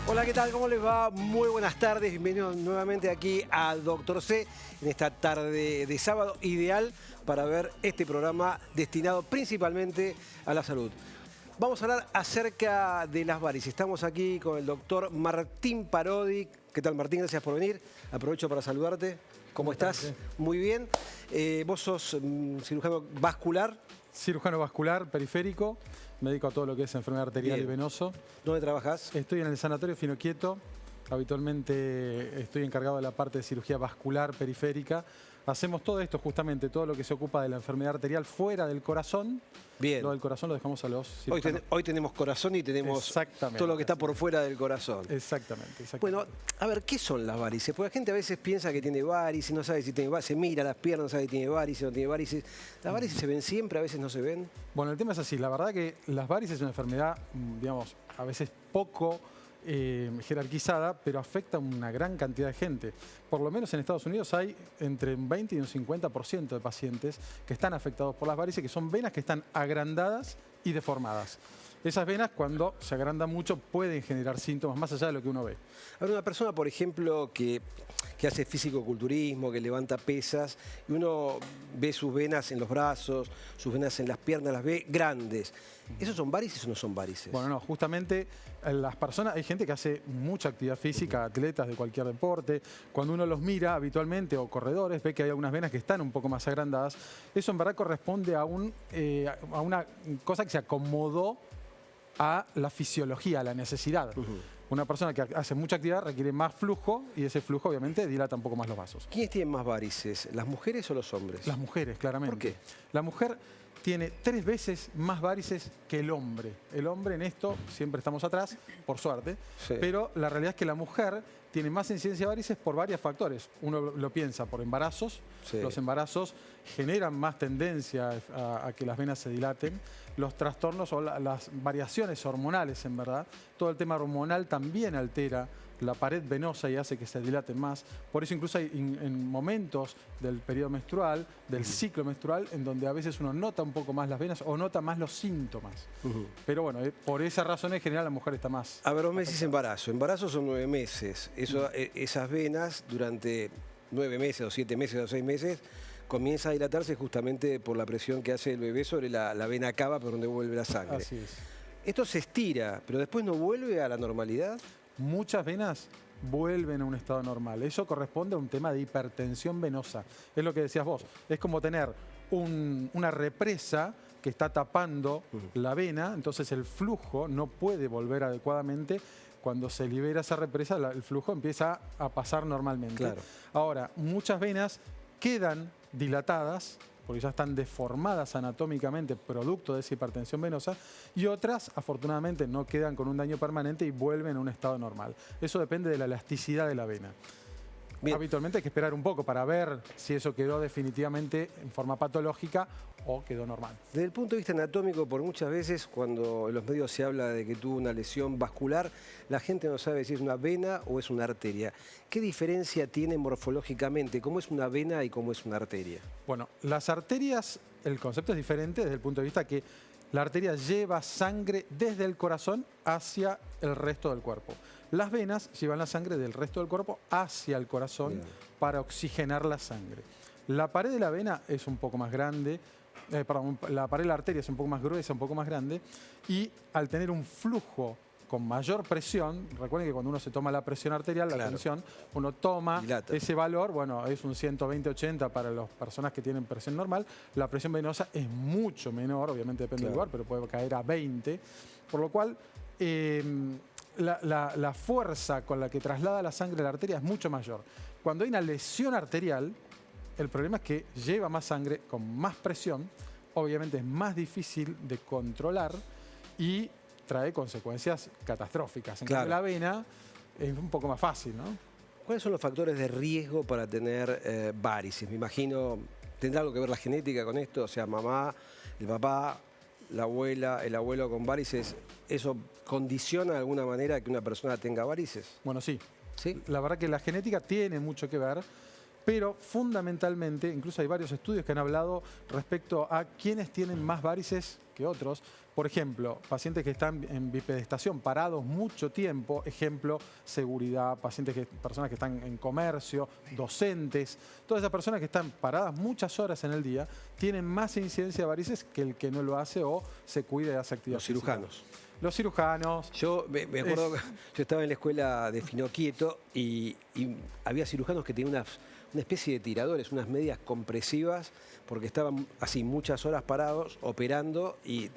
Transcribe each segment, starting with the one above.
Hola, ¿qué tal? ¿Cómo les va? Muy buenas tardes. Bienvenidos nuevamente aquí a Doctor C en esta tarde de sábado, ideal para ver este programa destinado principalmente a la salud. Vamos a hablar acerca de las varices. Estamos aquí con el doctor Martín Parodi. ¿Qué tal, Martín? Gracias por venir. Aprovecho para saludarte. ¿Cómo estás? Muy bien. Vos sos cirujano vascular. Cirujano vascular, periférico. Me dedico a todo lo que es enfermedad arterial y venoso. ¿Dónde trabajás? Estoy en el Sanatorio Finoquieto. Habitualmente estoy encargado de la parte de cirugía vascular periférica. Hacemos todo esto justamente, todo lo que se ocupa de la enfermedad arterial fuera del corazón. Bien. Lo del corazón lo dejamos a los cirujanos. Hoy tenemos corazón y tenemos todo lo que está por fuera del corazón. Exactamente. Bueno, a ver, ¿qué son las varices? Porque la gente a veces piensa que tiene varices, no sabe si tiene varices, se mira las piernas, no sabe si tiene varices, no tiene varices. ¿Las varices se ven siempre, a veces no se ven? Bueno, el tema es así. La verdad que las varices es una enfermedad, digamos, a veces poco jerarquizada, pero afecta a una gran cantidad de gente. Por lo menos en Estados Unidos hay entre un 20 y un 50% de pacientes que están afectados por las varices, que son venas que están agrandadas y deformadas. Esas venas, cuando se agrandan mucho, pueden generar síntomas más allá de lo que uno ve. A ver, una persona, por ejemplo, que hace físico-culturismo, que levanta pesas, y uno ve sus venas en los brazos, sus venas en las piernas, las ve grandes. ¿Esos son varices o no son varices? Bueno, no, justamente las personas, hay gente que hace mucha actividad física, atletas de cualquier deporte. Cuando uno los mira habitualmente, o corredores, ve que hay algunas venas que están un poco más agrandadas. Eso en verdad corresponde a una cosa que se acomodó a la fisiología, a la necesidad. Una persona que hace mucha actividad requiere más flujo y ese flujo obviamente dilata un poco más los vasos. ¿Quiénes tienen más varices, las mujeres o los hombres? Las mujeres, claramente. ¿Por qué? La mujer tiene 3 veces más varices que el hombre. El hombre en esto siempre estamos atrás, por suerte, sí. Pero la realidad es que la mujer tiene más incidencia de varices por varios factores. Uno lo piensa por embarazos. Sí. Los embarazos generan más tendencia a que las venas se dilaten. Los trastornos o las variaciones hormonales, en verdad. Todo el tema hormonal también altera la pared venosa y hace que se dilaten más. Por eso incluso hay en momentos del periodo menstrual, del ciclo menstrual, en donde a veces uno nota un poco más las venas o nota más los síntomas. Pero bueno, por esa razón en general la mujer está más... A ver, vos me decís embarazo. Embarazo son 9 meses. Esas venas durante 9 meses o 7 meses o 6 meses comienza a dilatarse justamente por la presión que hace el bebé sobre la vena cava por donde vuelve la sangre. Así es. Esto se estira, pero después no vuelve a la normalidad. Muchas venas vuelven a un estado normal. Eso corresponde a un tema de hipertensión venosa. Es lo que decías vos. Es como tener una represa que está tapando la vena, entonces el flujo no puede volver adecuadamente. Cuando se libera esa represa, el flujo empieza a pasar normalmente. Claro. Ahora, muchas venas quedan dilatadas, porque ya están deformadas anatómicamente producto de esa hipertensión venosa, y otras, afortunadamente, no quedan con un daño permanente y vuelven a un estado normal. Eso depende de la elasticidad de la vena. Bien. Habitualmente hay que esperar un poco para ver si eso quedó definitivamente en forma patológica o quedó normal. Desde el punto de vista anatómico, por muchas veces cuando en los medios se habla de que tuvo una lesión vascular, la gente no sabe si es una vena o es una arteria. ¿Qué diferencia tiene morfológicamente? ¿Cómo es una vena y cómo es una arteria? Bueno, las arterias, el concepto es diferente desde el punto de vista que la arteria lleva sangre desde el corazón hacia el resto del cuerpo. Las venas llevan la sangre del resto del cuerpo hacia el corazón para oxigenar la sangre. La pared de la vena es un poco más grande, la pared de la arteria es un poco más gruesa, un poco más grande, y al tener un flujo con mayor presión, recuerden que cuando uno se toma la presión arterial, la tensión, uno toma ese valor, bueno, es un 120-80 para las personas que tienen presión normal, la presión venosa es mucho menor, obviamente depende del lugar, pero puede caer a 20, por lo cual la fuerza con la que traslada la sangre a la arteria es mucho mayor. Cuando hay una lesión arterial, el problema es que lleva más sangre con más presión, obviamente es más difícil de controlar y trae consecuencias catastróficas. En cambio, la vena es un poco más fácil, ¿no? ¿Cuáles son los factores de riesgo para tener varices? Me imagino, ¿tendrá algo que ver la genética con esto? O sea, mamá, el papá, la abuela, el abuelo con varices, ¿eso condiciona de alguna manera que una persona tenga varices? Bueno, sí. ¿Sí? La verdad que la genética tiene mucho que ver, pero fundamentalmente, incluso hay varios estudios que han hablado respecto a quiénes tienen más varices que otros. Por ejemplo, pacientes que están en bipedestación, parados mucho tiempo, ejemplo, seguridad, personas que están en comercio, docentes, todas esas personas que están paradas muchas horas en el día, tienen más incidencia de varices que el que no lo hace o se cuida y hace actividad Los cirujanos. Los cirujanos. Yo me acuerdo que yo estaba en la escuela de Finoquieto y había cirujanos que tenían una especie de tiradores, unas medias compresivas, porque estaban así muchas horas parados, operando, y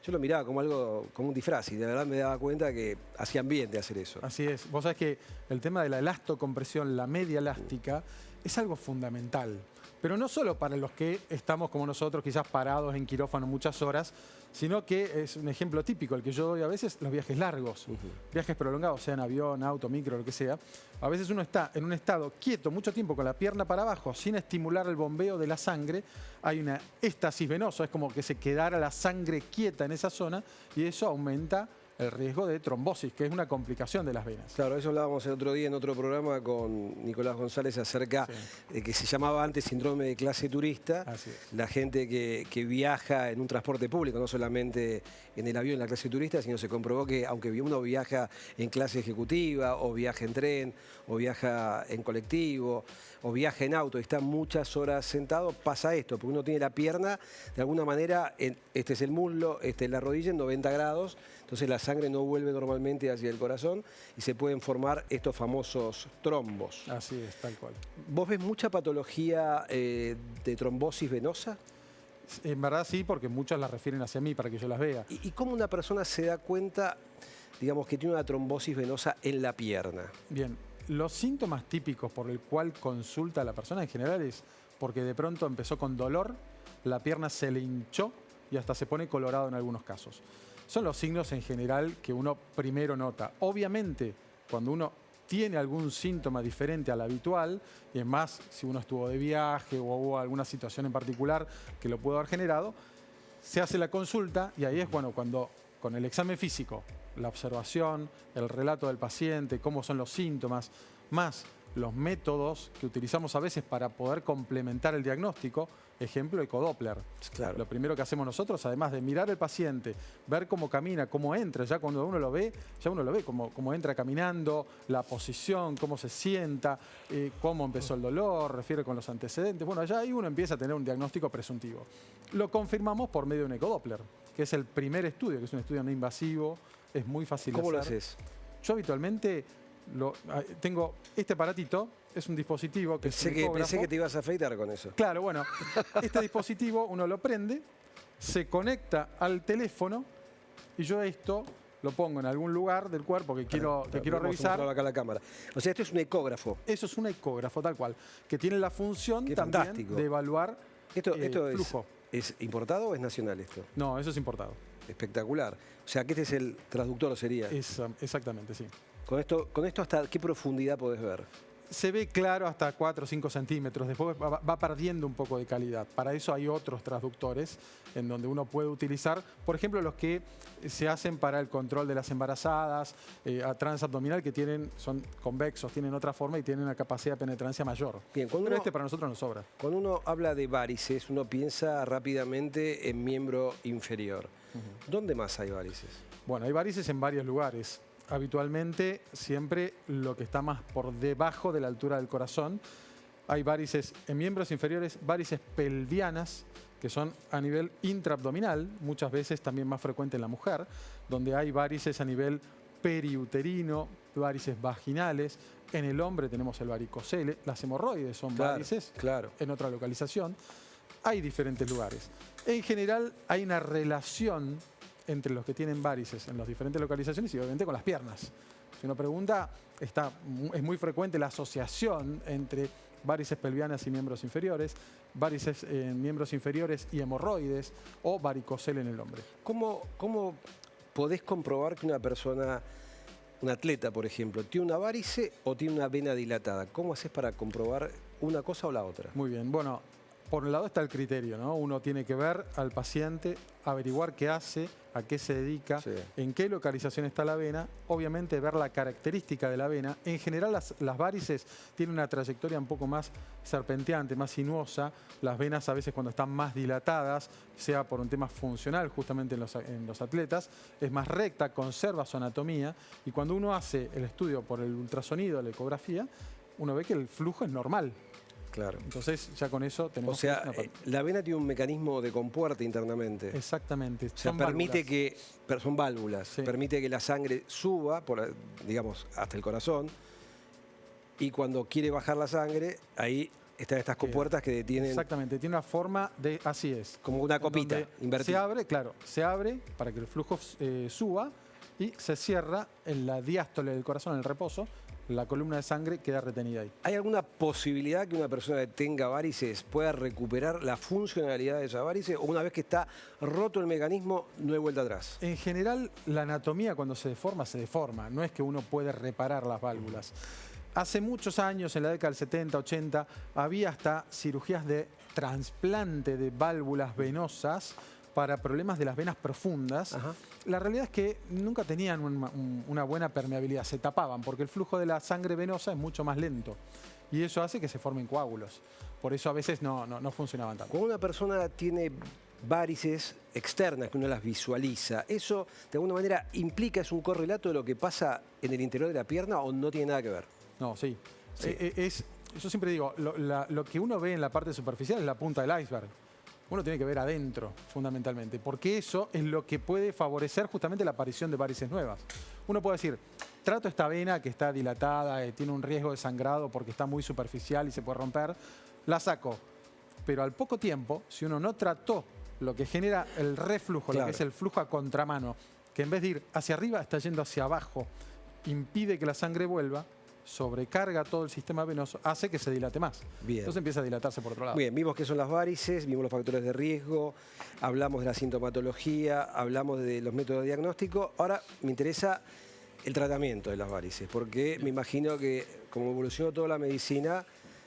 yo lo miraba como algo, como un disfraz, y de verdad me daba cuenta que hacían bien de hacer eso. Así es. Vos sabés que el tema de la elastocompresión, la media elástica, es algo fundamental. Pero no solo para los que estamos como nosotros, quizás parados en quirófano muchas horas, sino que es un ejemplo típico, el que yo doy a veces, los viajes largos, viajes prolongados, sea en avión, auto, micro, lo que sea. A veces uno está en un estado quieto mucho tiempo con la pierna para abajo, sin estimular el bombeo de la sangre. Hay una éstasis venosa, es como que se quedara la sangre quieta en esa zona y eso aumenta el riesgo de trombosis, que es una complicación de las venas. Claro, eso hablábamos el otro día en otro programa con Nicolás González acerca de que se llamaba antes síndrome de clase turista. Así es. La gente que viaja en un transporte público, no solamente en el avión en la clase turista, sino se comprobó que aunque uno viaja en clase ejecutiva, o viaja en tren, o viaja en colectivo, o viaja en auto y está muchas horas sentado, pasa esto, porque uno tiene la pierna, de alguna manera, este es el muslo, este es la rodilla en 90 grados, entonces la sangre no vuelve normalmente hacia el corazón y se pueden formar estos famosos trombos. Así es, tal cual. ¿Vos ves mucha patología de trombosis venosa? En verdad sí, porque muchos las refieren hacia mí para que yo las vea. ¿Y cómo una persona se da cuenta, digamos, que tiene una trombosis venosa en la pierna? Bien, los síntomas típicos por el cual consulta a la persona en general es porque de pronto empezó con dolor, la pierna se le hinchó y hasta se pone colorado en algunos casos. Son los signos en general que uno primero nota. Obviamente, cuando uno tiene algún síntoma diferente al habitual, y es más, si uno estuvo de viaje o hubo alguna situación en particular que lo pudo haber generado, se hace la consulta y ahí es cuando con el examen físico, la observación, el relato del paciente, cómo son los síntomas, más los métodos que utilizamos a veces para poder complementar el diagnóstico, ejemplo, ecodoppler. Claro. Lo primero que hacemos nosotros, además de mirar al paciente, ver cómo camina, cómo entra, ya cuando uno lo ve, cómo entra caminando, la posición, cómo se sienta, cómo empezó el dolor, refiere con los antecedentes. Bueno, ya ahí uno empieza a tener un diagnóstico presuntivo. Lo confirmamos por medio de un ecodoppler, que es el primer estudio, que es un estudio no invasivo, es muy fácil de hacer. ¿Cómo lo haces? Yo habitualmente tengo este aparatito, es un dispositivo que pensé que te ibas a afeitar con eso. Claro, bueno, este dispositivo uno lo prende, se conecta al teléfono y yo esto lo pongo en algún lugar del cuerpo que quiero revisar. Acá la cámara. O sea, esto es un ecógrafo. Eso es un ecógrafo tal cual, que tiene la función Qué también fantástico. de evaluar Esto flujo. ¿Es importado o es nacional esto? No, eso es importado. Espectacular. O sea, que este es el traductor, sería. Exactamente, sí. Con esto, ¿hasta qué profundidad podés ver? Se ve claro hasta 4 o 5 centímetros, después va perdiendo un poco de calidad. Para eso hay otros transductores en donde uno puede utilizar, por ejemplo, los que se hacen para el control de las embarazadas, transabdominal, que son convexos, tienen otra forma y tienen una capacidad de penetrancia mayor. Bien, pero este para nosotros nos sobra. Cuando uno habla de varices, uno piensa rápidamente en miembro inferior. ¿Dónde más hay varices? Bueno, hay varices en varios lugares. Habitualmente, siempre lo que está más por debajo de la altura del corazón. Hay varices en miembros inferiores, varices pelvianas, que son a nivel intraabdominal, muchas veces también más frecuente en la mujer, donde hay varices a nivel periuterino, varices vaginales. En el hombre tenemos el varicocele, las hemorroides son varices en otra localización. Hay diferentes lugares. En general hay una relación entre los que tienen varices en las diferentes localizaciones y obviamente con las piernas. Si uno pregunta, es muy frecuente la asociación entre varices pelvianas y miembros inferiores, varices en miembros inferiores y hemorroides o varicocele en el hombre. ¿Cómo podés comprobar que una persona, un atleta, por ejemplo, tiene una varice o tiene una vena dilatada? ¿Cómo haces para comprobar una cosa o la otra? Muy bien, bueno, por un lado está el criterio, ¿no? Uno tiene que ver al paciente, averiguar qué hace, a qué se dedica, Sí. en qué localización está la vena, obviamente ver la característica de la vena. En general las varices tienen una trayectoria un poco más serpenteante, más sinuosa. Las venas a veces cuando están más dilatadas, sea por un tema funcional justamente en los atletas, es más recta, conserva su anatomía y cuando uno hace el estudio por el ultrasonido, la ecografía, uno ve que el flujo es normal. Claro. Entonces ya con eso tenemos... O sea, la vena tiene un mecanismo de compuerta internamente. Exactamente. O sea, permite que, son válvulas, Sí. permite que la sangre suba, digamos, hasta el corazón, y cuando quiere bajar la sangre, ahí están estas compuertas que detienen. Exactamente, tiene una forma de, así es. Como una copita Donde invertida. Se abre, claro, se abre para que el flujo suba y se cierra en la diástole del corazón, en el reposo, la columna de sangre queda retenida ahí. ¿Hay alguna posibilidad que una persona que tenga varices pueda recuperar la funcionalidad de esa varice o una vez que está roto el mecanismo no hay vuelta atrás? En general, la anatomía cuando se deforma. No es que uno puede reparar las válvulas. Hace muchos años, en la década del 70, 80, había hasta cirugías de trasplante de válvulas venosas para problemas de las venas profundas. Ajá. La realidad es que nunca tenían una buena permeabilidad, se tapaban porque el flujo de la sangre venosa es mucho más lento y eso hace que se formen coágulos. Por eso a veces no funcionaban tanto. Cuando una persona tiene varices externas que uno las visualiza, ¿eso de alguna manera implica, es un correlato de lo que pasa en el interior de la pierna o no tiene nada que ver? No, sí. Sí. Yo siempre digo, lo que uno ve en la parte superficial es la punta del iceberg. Uno tiene que ver adentro, fundamentalmente, porque eso es lo que puede favorecer justamente la aparición de varices nuevas. Uno puede decir, trato esta vena que está dilatada, tiene un riesgo de sangrado porque está muy superficial y se puede romper, la saco. Pero al poco tiempo, si uno no trató lo que genera el reflujo, Claro. lo que es el flujo a contramano, que en vez de ir hacia arriba está yendo hacia abajo, impide que la sangre vuelva, sobrecarga todo el sistema venoso, hace que se dilate más. Bien. Entonces empieza a dilatarse por otro lado. Bien, vimos qué son las varices, vimos los factores de riesgo, hablamos de la sintomatología, hablamos de los métodos de diagnóstico. Ahora me interesa el tratamiento de las varices, porque me imagino que como evolucionó toda la medicina,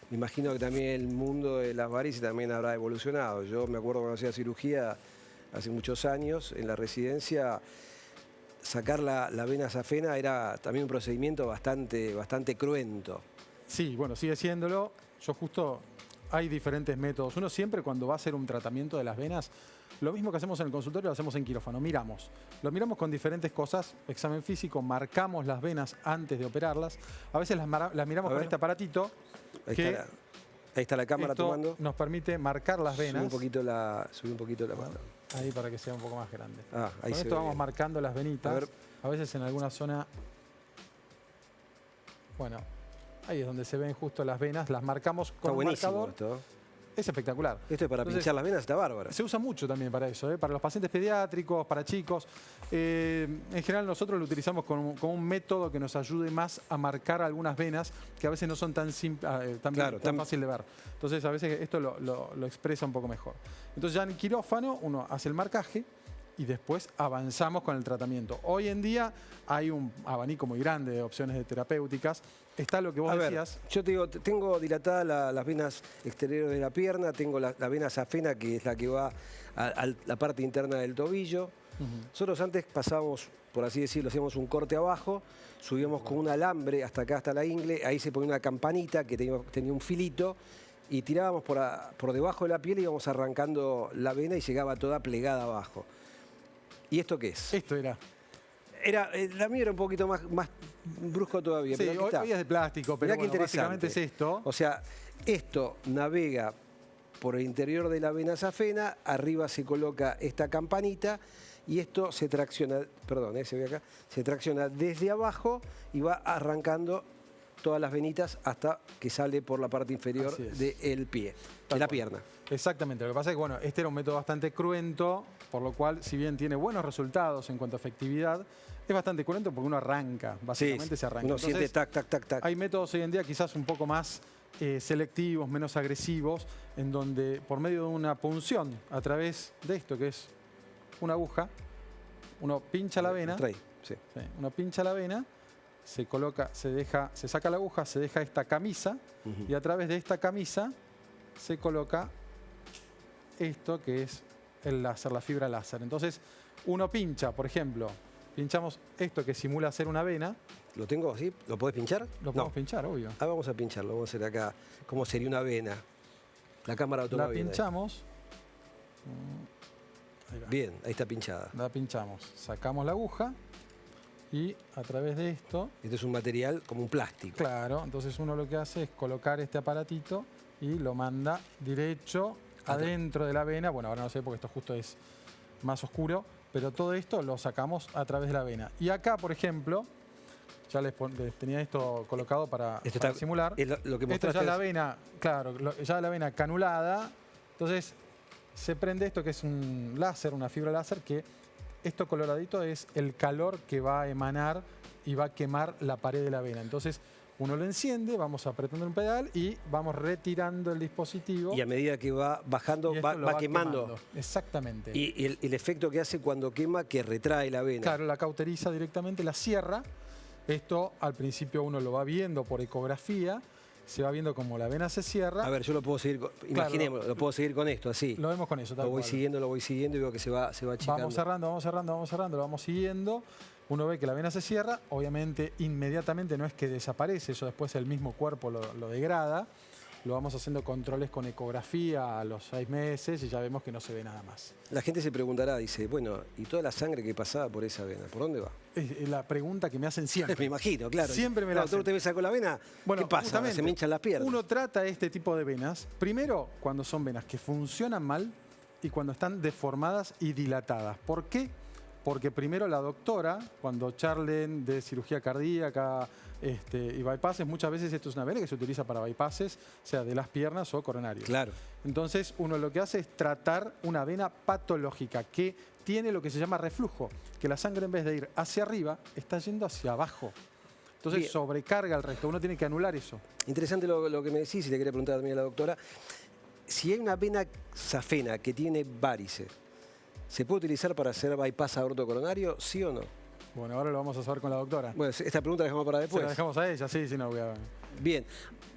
me imagino que también el mundo de las varices también habrá evolucionado. Yo me acuerdo cuando hacía cirugía hace muchos años en la residencia, sacar la vena safena era también un procedimiento bastante cruento. Sí, bueno, sigue siéndolo. Yo justo, hay diferentes métodos. Uno siempre cuando va a hacer un tratamiento de las venas, lo mismo que hacemos en el consultorio lo hacemos en quirófano, miramos. Lo miramos con diferentes cosas, examen físico, marcamos las venas antes de operarlas. A veces las miramos con este aparatito que Ahí está la cámara esto tomando. nos permite marcar las venas. Subí un poquito la mano. Ahí para que sea un poco más grande. Ah, ahí Con se esto ve vamos bien. marcando las venitas. A ver. A veces en alguna zona... Bueno, ahí es donde se ven justo las venas. Las marcamos Está con un buenísimo marcador. esto. Es espectacular. Esto es para Entonces, pinchar las venas, está bárbaro. se usa mucho también para eso, para los pacientes pediátricos, para chicos. En general nosotros lo utilizamos como un método que nos ayude más a marcar algunas venas que a veces no son tan fácil de ver. Entonces a veces esto lo expresa un poco mejor. Entonces ya en el quirófano uno hace el marcaje y después avanzamos con el tratamiento. Hoy en día hay un abanico muy grande de opciones de terapéuticas. Está lo que vos decías. Yo te digo, tengo dilatadas las venas exteriores de la pierna, tengo la vena safena, que es la que va a la parte interna del tobillo. Nosotros antes pasábamos, por así decirlo, hacíamos un corte abajo, subíamos con un alambre hasta acá, hasta la ingle, ahí se ponía una campanita que tenía un filito y tirábamos por debajo de la piel y íbamos arrancando la vena y llegaba toda plegada abajo. ¿Y esto qué es? Esto era. La mía era un poquito más brusco todavía. Sí, pero aquí está. hoy es de plástico, pero Mirá qué bueno, básicamente interesante. es esto. O sea, esto navega por el interior de la vena safena, arriba se coloca esta campanita y esto se tracciona, perdón, se ve acá, se tracciona desde abajo y va arrancando todas las venitas hasta que sale por la parte inferior del pie, de la pierna. Exactamente. Lo que pasa es que, bueno, este era un método bastante cruento por lo cual, si bien tiene buenos resultados en cuanto a efectividad, es bastante cruento porque uno arranca, básicamente se arranca. Uno Entonces, siente tac, tac, tac, tac. hay métodos hoy en día quizás un poco más selectivos, menos agresivos, en donde por medio de una punción a través de esto, que es una aguja, uno pincha la vena, uno pincha la vena, se coloca, se saca la aguja, se deja esta camisa y a través de esta camisa se coloca esto que es el láser, la fibra láser. Entonces uno pincha, por ejemplo, pinchamos esto que simula ser una vena. ¿Lo tengo así? ¿Lo podés pinchar? Lo podemos pinchar, obvio. Ah, vamos a pincharlo, vamos a hacer acá cómo sería una vena. La cámara lo toma la bien. Pinchamos. Bien, ahí está pinchada. La pinchamos, sacamos la aguja y a través de esto... Este es un material como un plástico. Claro, entonces uno lo que hace es colocar este aparatito y lo manda derecho adentro de la vena. Bueno, ahora no sé porque esto justo es más oscuro, pero todo esto lo sacamos a través de la vena. Y acá, por ejemplo, ya les tenía esto colocado para simular. Lo que esto ya la vena, claro, ya la vena canulada. Entonces se prende esto que es un láser, una fibra láser, que esto coloradito es el calor que va a emanar y va a quemar la pared de la vena. Entonces uno lo enciende, vamos apretando un pedal y vamos retirando el dispositivo. Y a medida que va bajando, va quemando. Exactamente. Y el efecto que hace cuando quema, que retrae la vena. Claro, la cauteriza directamente, la cierra. Esto al principio uno lo va viendo por ecografía, se va viendo como la vena se cierra. A ver, yo lo puedo seguir, imaginemos, lo puedo seguir con esto, así. Lo vemos con eso, tal Lo voy siguiendo y veo que se va achicando. Vamos cerrando, lo vamos siguiendo. Uno ve que la vena se cierra, obviamente inmediatamente no es que desaparece, eso después el mismo cuerpo lo degrada. Lo vamos haciendo controles con ecografía a los 6 meses y ya vemos que no se ve nada más. La gente se preguntará, dice, bueno, ¿y toda la sangre que pasaba por esa vena, por dónde va? Es la pregunta que me hacen siempre. Me imagino, claro. Siempre me la hacen. ¿Usted me sacó la vena? Bueno, ¿qué pasa? ¿Se me hinchan las piernas? Uno trata este tipo de venas, primero cuando son venas que funcionan mal y cuando están deformadas y dilatadas. ¿Por qué? Porque primero la doctora, cuando charlen de cirugía cardíaca y bypasses, muchas veces esto es una vena que se utiliza para bypasses, sea de las piernas o coronarios. Claro. Entonces uno lo que hace es tratar una vena patológica que tiene lo que se llama reflujo, que la sangre en vez de ir hacia arriba, está yendo hacia abajo. Entonces sobrecarga el resto, uno tiene que anular eso. Interesante lo que me decís, y te quería preguntar también a la doctora. Si hay una vena safena que tiene varices, ¿se puede utilizar para hacer bypass aortocoronario, sí o no? Bueno, ahora lo vamos a saber con la doctora. Bueno, esta pregunta la dejamos para después. Se la dejamos a ella, sí, no voy a... Bien.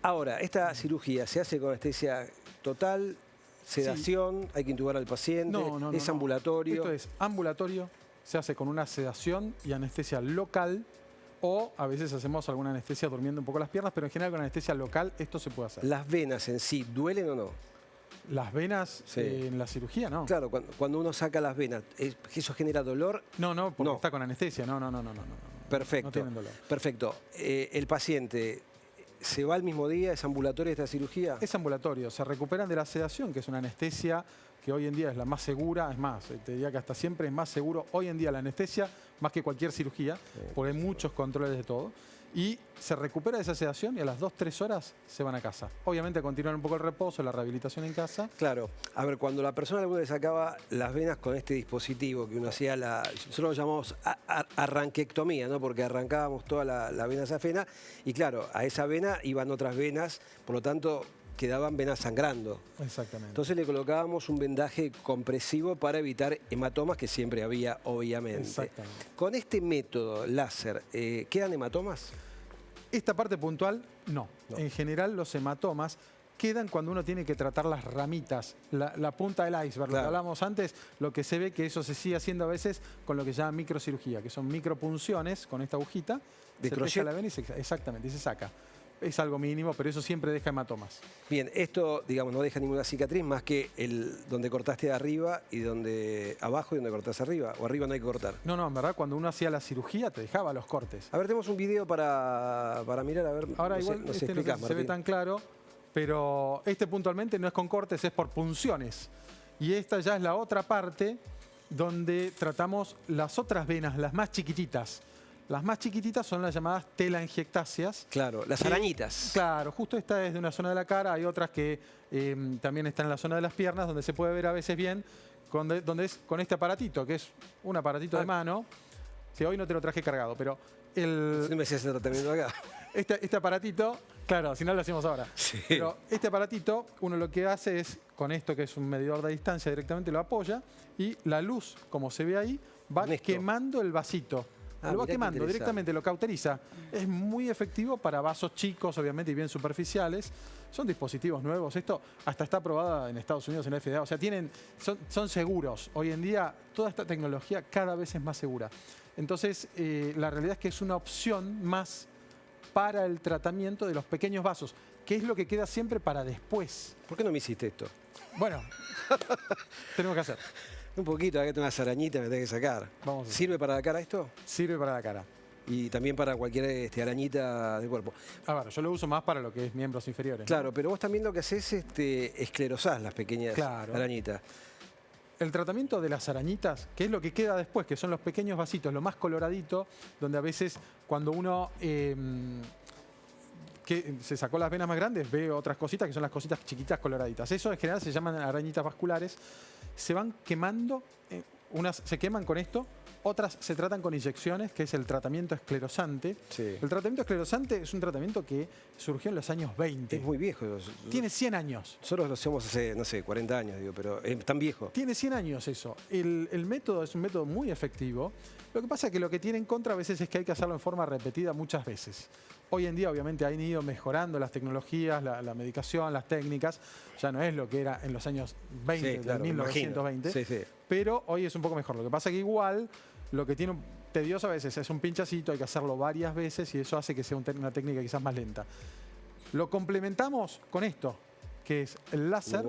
Ahora, ¿esta cirugía se hace con anestesia total, sedación, hay que intubar al paciente, es ambulatorio? Esto es ambulatorio, se hace con una sedación y anestesia local, o a veces hacemos alguna anestesia durmiendo un poco las piernas, pero en general con anestesia local esto se puede hacer. ¿Las venas en sí duelen o no? Las venas en la cirugía, ¿no? Claro, cuando uno saca las venas, ¿eso genera dolor? No, porque está con anestesia. No. Perfecto. No tienen dolor. Perfecto. ¿El paciente se va el mismo día? ¿Es ambulatoria esta cirugía? Es ambulatorio. Se recuperan de la sedación, que es una anestesia que hoy en día es la más segura. Es más, te diría que hasta siempre es más seguro hoy en día la anestesia más que cualquier cirugía, porque hay muchos controles de todo. Y se recupera de esa sedación y a las 2-3 horas se van a casa. Obviamente continuar un poco el reposo, la rehabilitación en casa. Claro. A ver, cuando la persona le sacaba las venas con este dispositivo que uno hacía, nosotros lo llamamos arranquectomía, ¿no? Porque arrancábamos toda la vena safena y claro, a esa vena iban otras venas, por lo tanto quedaban venas sangrando. Exactamente. Entonces le colocábamos un vendaje compresivo para evitar hematomas, que siempre había, obviamente. Exactamente. Con este método láser, ¿quedan hematomas? Esta parte puntual, no. En general, los hematomas quedan cuando uno tiene que tratar las ramitas, la punta del iceberg. Claro. Lo que hablamos antes, lo que se ve que eso se sigue haciendo a veces con lo que se llama microcirugía, que son micropunciones con esta agujita. ¿De crochet? La vena y exactamente, y se saca. Es algo mínimo, pero eso siempre deja hematomas. Bien, esto, digamos, no deja ninguna cicatriz más que donde cortaste arriba y donde abajo y donde cortaste arriba. O arriba no hay que cortar. No, en verdad, cuando uno hacía la cirugía te dejaba los cortes. A ver, tenemos un video para mirar, a ver. Ahora no igual sé, no se ve tan claro, pero este puntualmente no es con cortes, es por punciones. Y esta ya es la otra parte donde tratamos las otras venas, las más chiquititas. Las más chiquititas son las llamadas telangiectasias. Claro, las arañitas. Claro, justo esta es de una zona de la cara. Hay otras que también están en la zona de las piernas, donde se puede ver a veces bien donde es con este aparatito, que es un aparatito de mano. Sí, hoy no te lo traje cargado, pero No me hacías el tratamiento acá. este aparatito, claro, si no lo hacemos ahora. Sí. Pero este aparatito, uno lo que hace es, con esto que es un medidor de distancia, directamente lo apoya y la luz, como se ve ahí, va quemando el vasito. Lo va quemando directamente, lo cauteriza. Es muy efectivo para vasos chicos, obviamente, y bien superficiales. Son dispositivos nuevos. Esto hasta está aprobado en Estados Unidos en la FDA. O sea, son seguros. Hoy en día, toda esta tecnología cada vez es más segura. Entonces, la realidad es que es una opción más para el tratamiento de los pequeños vasos, que es lo que queda siempre para después. ¿Por qué no me hiciste esto? Bueno, tenemos que hacer. Un poquito, acá tengo unas arañitas, me tengo que sacar. ¿Sirve para la cara esto? Sirve para la cara. Y también para cualquier arañita del cuerpo. A ver, yo lo uso más para lo que es miembros inferiores. Claro, ¿no? Pero vos también lo que haces es esclerosás las pequeñas arañitas. El tratamiento de las arañitas, que es lo que queda después, que son los pequeños vasitos, lo más coloradito, donde a veces cuando uno que se sacó las venas más grandes, ve otras cositas que son las cositas chiquitas coloraditas. Eso en general se llaman arañitas vasculares. Se van quemando, unas se queman con esto, otras se tratan con inyecciones, que es el tratamiento esclerosante. Sí. El tratamiento esclerosante es un tratamiento que surgió en los años 20. Es muy viejo. Tiene 100 años. Nosotros lo hacemos hace, no sé, 40 años, digo, pero es tan viejo. Tiene 100 años eso. El método es un método muy efectivo. Lo que pasa es que lo que tiene en contra a veces es que hay que hacerlo en forma repetida muchas veces. Hoy en día, obviamente, han ido mejorando las tecnologías, la medicación, las técnicas. Ya no es lo que era en los años 20, sí, claro, 1920. Sí, sí. Pero hoy es un poco mejor. Lo que pasa es que igual, lo que tiene tedioso a veces es un pinchacito, hay que hacerlo varias veces y eso hace que sea una técnica quizás más lenta. Lo complementamos con esto, que es el láser,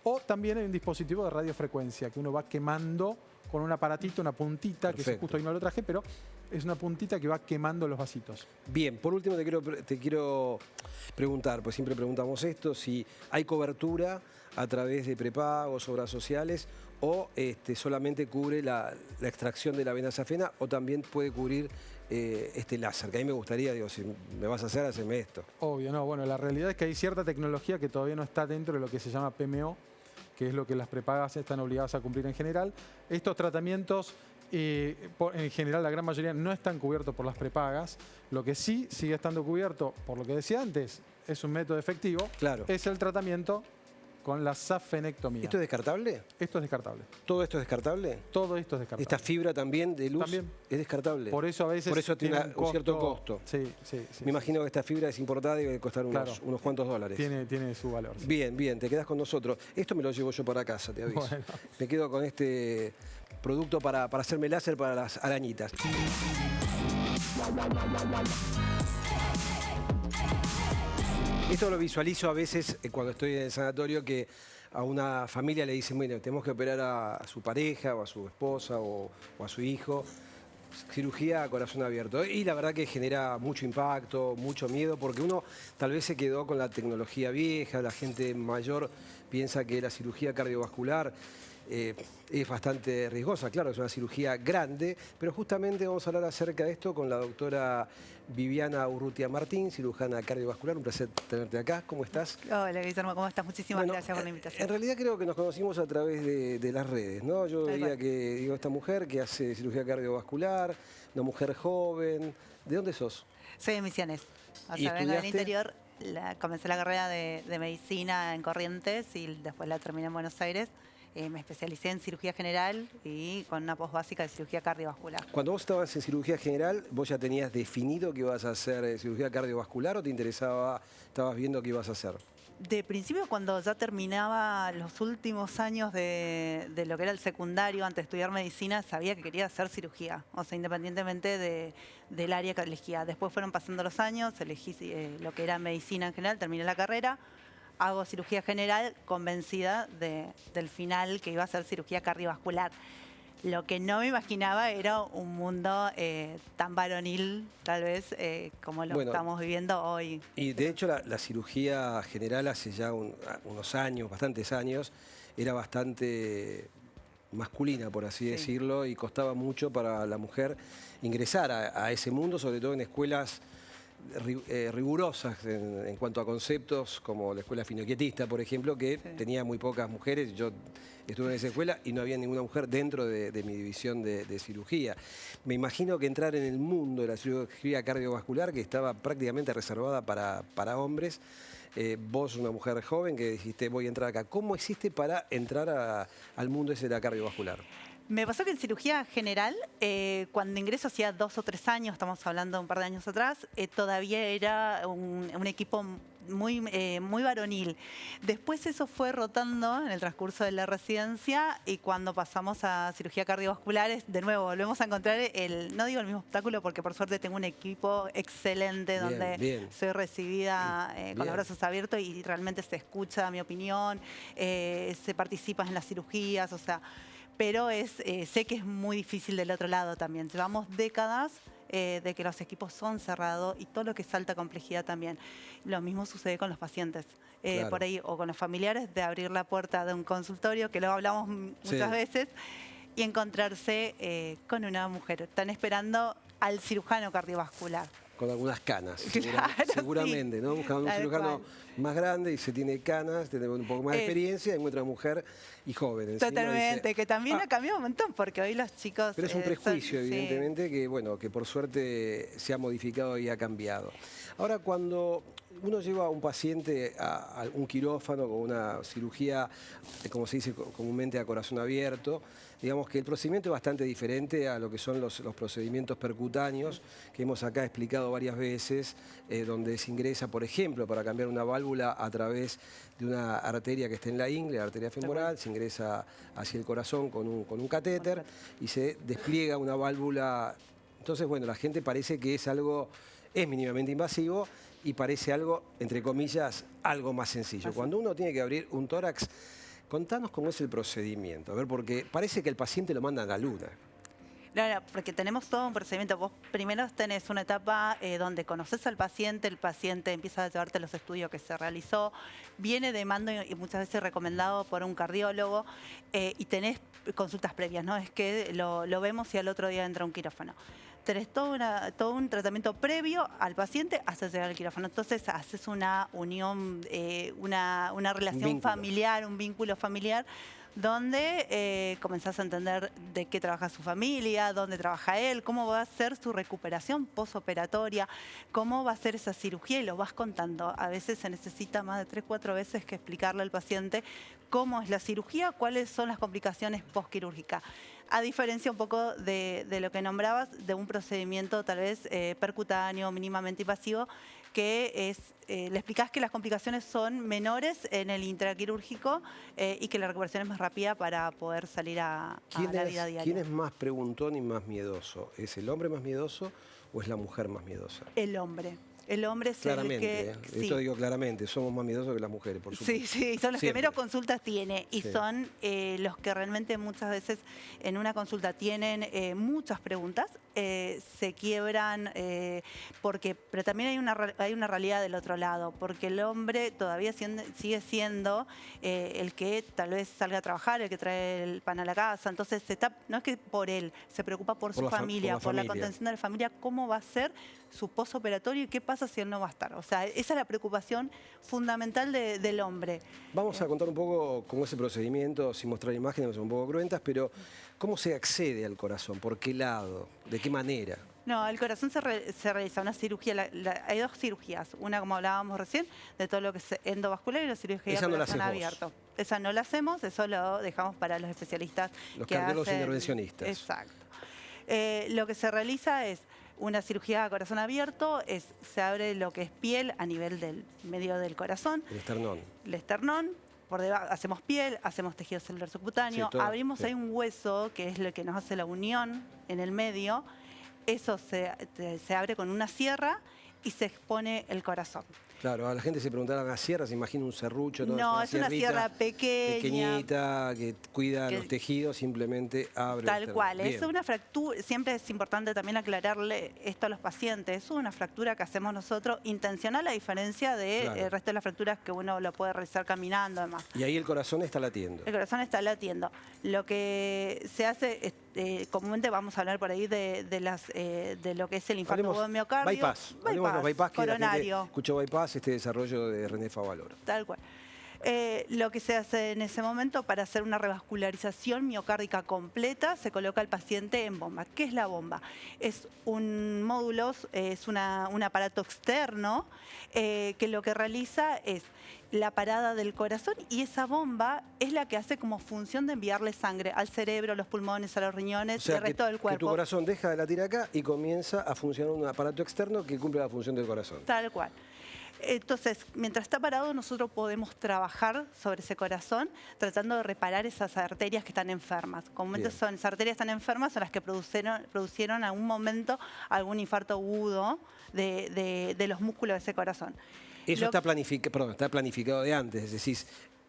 o también hay un dispositivo de radiofrecuencia que uno va quemando con un aparatito, una puntita, que justo ahí no lo traje, pero es una puntita que va quemando los vasitos. Bien, por último te quiero preguntar, pues siempre preguntamos esto, si hay cobertura a través de prepagos, obras sociales, o solamente cubre la extracción de la vena safena, o también puede cubrir este láser, que a mí me gustaría, digo, si me vas a hacer, haceme esto. Obvio, no, bueno, la realidad es que hay cierta tecnología que todavía no está dentro de lo que se llama PMO, que es lo que las prepagas están obligadas a cumplir en general. Estos tratamientos, en general, la gran mayoría no están cubiertos por las prepagas. Lo que sí sigue estando cubierto, por lo que decía antes, es un método efectivo, es el tratamiento con la safenectomía. ¿Esto es descartable? Esto es descartable. ¿Todo esto es descartable? Todo esto es descartable. ¿Esta fibra también de luz también es descartable? Por eso a veces tiene un cierto costo. Sí. Me imagino que esta fibra es importada y debe costar unos cuantos dólares. Tiene su valor. Sí. Bien, te quedas con nosotros. Esto me lo llevo yo para casa, te aviso. Bueno. Me quedo con este producto para hacerme láser para las arañitas. Esto lo visualizo a veces cuando estoy en el sanatorio, que a una familia le dicen, bueno, tenemos que operar a su pareja o a su esposa o a su hijo. Cirugía a corazón abierto. Y la verdad que genera mucho impacto, mucho miedo, porque uno tal vez se quedó con la tecnología vieja, la gente mayor piensa que la cirugía cardiovascular es bastante riesgosa. Claro, es una cirugía grande, pero justamente vamos a hablar acerca de esto con la doctora Viviana Urrutia Martín, cirujana cardiovascular. Un placer tenerte acá. ¿Cómo estás? Hola, Guillermo, ¿cómo estás? Muchísimas gracias por la invitación. En realidad creo que nos conocimos a través de las redes, ¿no? Yo veía que, esta mujer que hace cirugía cardiovascular, una mujer joven. ¿De dónde sos? Soy de Misiones. O sea, vengo del interior. Comencé la carrera de medicina en Corrientes y después la terminé en Buenos Aires. Me especialicé en cirugía general y con una posbásica de cirugía cardiovascular. Cuando vos estabas en cirugía general, ¿vos ya tenías definido que ibas a hacer cirugía cardiovascular o te interesaba, estabas viendo qué ibas a hacer? De principio, cuando ya terminaba los últimos años de lo que era el secundario, antes de estudiar medicina, sabía que quería hacer cirugía, o sea, independientemente del área que elegía. Después fueron pasando los años, elegí lo que era medicina en general, terminé la carrera. Hago cirugía general convencida del final que iba a ser cirugía cardiovascular. Lo que no me imaginaba era un mundo tan varonil, tal vez, como lo estamos viviendo hoy. Y de hecho la cirugía general hace ya unos años, bastantes años, era bastante masculina, por así decirlo, y costaba mucho para la mujer ingresar a ese mundo, sobre todo en escuelas rigurosas en cuanto a conceptos, como la escuela finoquietista, por ejemplo, que tenía muy pocas mujeres. Yo estuve en esa escuela y no había ninguna mujer dentro de mi división de cirugía. Me imagino que entrar en el mundo de la cirugía cardiovascular, que estaba prácticamente reservada para hombres, vos, una mujer joven que dijiste, voy a entrar acá. ¿Cómo hiciste para entrar al mundo ese de la cardiovascular? Me pasó que en cirugía general, cuando ingreso hacía 2 o 3 años, estamos hablando de un par de años atrás, todavía era un equipo muy varonil. Después eso fue rotando en el transcurso de la residencia y cuando pasamos a cirugía cardiovascular, de nuevo, volvemos a encontrar no digo el mismo obstáculo porque por suerte tengo un equipo excelente donde soy recibida con los brazos abiertos y realmente se escucha mi opinión, se participa en las cirugías, o sea... Pero sé que es muy difícil del otro lado también. Llevamos décadas de que los equipos son cerrados y todo lo que es alta complejidad también. Lo mismo sucede con los pacientes. Claro. Por ahí, o con los familiares, de abrir la puerta de un consultorio, que lo hablamos muchas veces, y encontrarse con una mujer. Están esperando al cirujano cardiovascular. Con algunas canas, claro, seguramente, ¿no? Buscando un cirujano más grande y se tiene canas, tiene un poco más de experiencia, encuentra mujer y joven. Totalmente, que también ha cambiado un montón, porque hoy los chicos... Pero es un prejuicio, evidentemente, que bueno, que por suerte se ha modificado y ha cambiado. Ahora, cuando uno lleva a un paciente a un quirófano con una cirugía, como se dice comúnmente, a corazón abierto, digamos que el procedimiento es bastante diferente a lo que son los procedimientos percutáneos, que hemos acá explicado varias veces, donde se ingresa, por ejemplo, para cambiar una válvula a través de una arteria que está en la ingle, la arteria femoral, se ingresa hacia el corazón con un catéter y se despliega una válvula. Entonces, bueno, la gente parece que es mínimamente invasivo y parece algo, entre comillas, algo más sencillo. Cuando uno tiene que abrir un tórax, contanos cómo es el procedimiento, a ver, porque parece que el paciente lo manda a la luna. No, porque tenemos todo un procedimiento. Vos primero tenés una etapa donde conoces al paciente, el paciente empieza a llevarte los estudios que se realizó, viene de mando y muchas veces recomendado por un cardiólogo y tenés consultas previas, ¿no? Es que lo vemos y al otro día entra un quirófano. Tenés todo un tratamiento previo al paciente hasta llegar al quirófano. Entonces haces una unión, una relación familiar, un vínculo familiar, donde comenzás a entender de qué trabaja su familia, dónde trabaja él, cómo va a ser su recuperación postoperatoria, cómo va a ser esa cirugía y lo vas contando. A veces se necesita más de 3 o 4 veces que explicarle al paciente cómo es la cirugía, cuáles son las complicaciones postquirúrgicas. A diferencia un poco de lo que nombrabas, de un procedimiento tal vez percutáneo, mínimamente invasivo, que le explicás que las complicaciones son menores en el intraquirúrgico y que la recuperación es más rápida para poder salir a la vida diaria. ¿Quién es más preguntón y más miedoso? ¿Es el hombre más miedoso o es la mujer más miedosa? El hombre. El hombre es claramente, el que... Esto digo claramente, somos más miedosos que las mujeres, por supuesto. Sí, son los que menos consultas tiene y son los que realmente muchas veces en una consulta tienen muchas preguntas, se quiebran, pero también hay una realidad del otro lado, porque el hombre todavía sigue siendo el que tal vez salga a trabajar, el que trae el pan a la casa, entonces no es que por él, se preocupa por su familia, por la contención de la familia, cómo va a ser su postoperatorio y qué pasa si él no va a estar. O sea, esa es la preocupación fundamental del hombre. Vamos a contar un poco cómo es el procedimiento, sin mostrar imágenes, son un poco cruentas, pero ¿cómo se accede al corazón? ¿Por qué lado? ¿De qué manera? No, el corazón se realiza una cirugía, hay 2 cirugías. Una, como hablábamos recién, de todo lo que es endovascular y la cirugía de corazón abierto. Esa no la hacemos, eso lo dejamos para los especialistas. Los cardiólogos intervencionistas. Exacto. Lo que se realiza es una cirugía a corazón abierto, se abre lo que es piel a nivel del medio del corazón. El esternón. El esternón. Por debajo hacemos piel, hacemos tejido celular subcutáneo, abrimos ahí un hueso que es lo que nos hace la unión en el medio. Eso se abre con una sierra y se expone el corazón. Claro, a la gente se preguntará, ¿la sierra? ¿Se imagina un serrucho? No, es una sierra pequeñita, que cuida los tejidos, simplemente abre. Tal cual, es una fractura, siempre es importante también aclararle esto a los pacientes, es una fractura que hacemos nosotros intencional a diferencia del resto de las fracturas que uno lo puede realizar caminando además. Y ahí el corazón está latiendo. El corazón está latiendo. Lo que se hace es comúnmente vamos a hablar por ahí de lo que es el infarto agudo de miocardio. Bypass. Hablemos de los bypass, que coronario. la gente escuchó bypass, este desarrollo de René Favaloro. Tal cual. Lo que se hace en ese momento para hacer una revascularización miocárdica completa, se coloca al paciente en bomba. ¿Qué es la bomba? Es un módulo, es un aparato externo que lo que realiza es la parada del corazón, y esa bomba es la que hace como función de enviarle sangre al cerebro, a los pulmones, a los riñones y al resto del cuerpo. Que tu corazón deja de latir acá y comienza a funcionar un aparato externo que cumple la función del corazón. Tal cual. Entonces, mientras está parado, nosotros podemos trabajar sobre ese corazón tratando de reparar esas arterias que están enfermas. Comúnmente esas arterias que están enfermas son las que producieron en algún momento algún infarto agudo de los músculos de ese corazón. Eso está planificado de antes, es decir,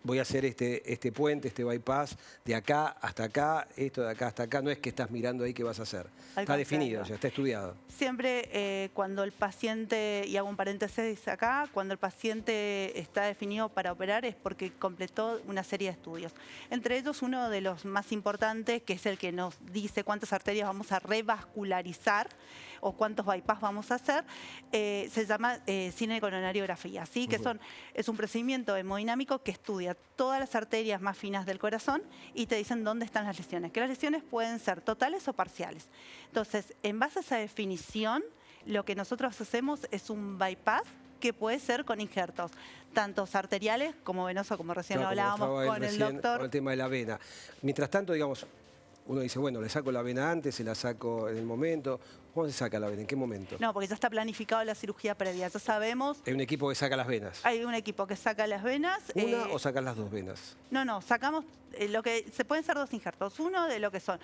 voy a hacer este puente, este bypass, de acá hasta acá, esto de acá hasta acá. No es que estás mirando ahí qué vas a hacer. Está definido, ya está estudiado. Siempre cuando el paciente, y hago un paréntesis acá, cuando el paciente está definido para operar es porque completó una serie de estudios. Entre ellos, uno de los más importantes, que es el que nos dice cuántas arterias vamos a revascularizar o cuántos bypass vamos a hacer, se llama cinecoronariografía. ¿Sí? Que es un procedimiento hemodinámico que estudia todas las arterias más finas del corazón y te dicen dónde están las lesiones. Que las lesiones pueden ser totales o parciales. Entonces, en base a esa definición, lo que nosotros hacemos es un bypass que puede ser con injertos, tanto arteriales como venosos, como recién hablábamos con el doctor. Con el tema de la vena. Mientras tanto, digamos, uno dice, bueno, le saco la vena antes, se la saco en el momento. ¿Cómo se saca la vena? ¿En qué momento? No, porque ya está planificado la cirugía previa, ya sabemos. ¿Hay un equipo que saca las venas? Hay un equipo que saca las venas. ¿Una o sacan las dos venas? No, sacamos lo que se pueden ser dos injertos. Uno de lo que son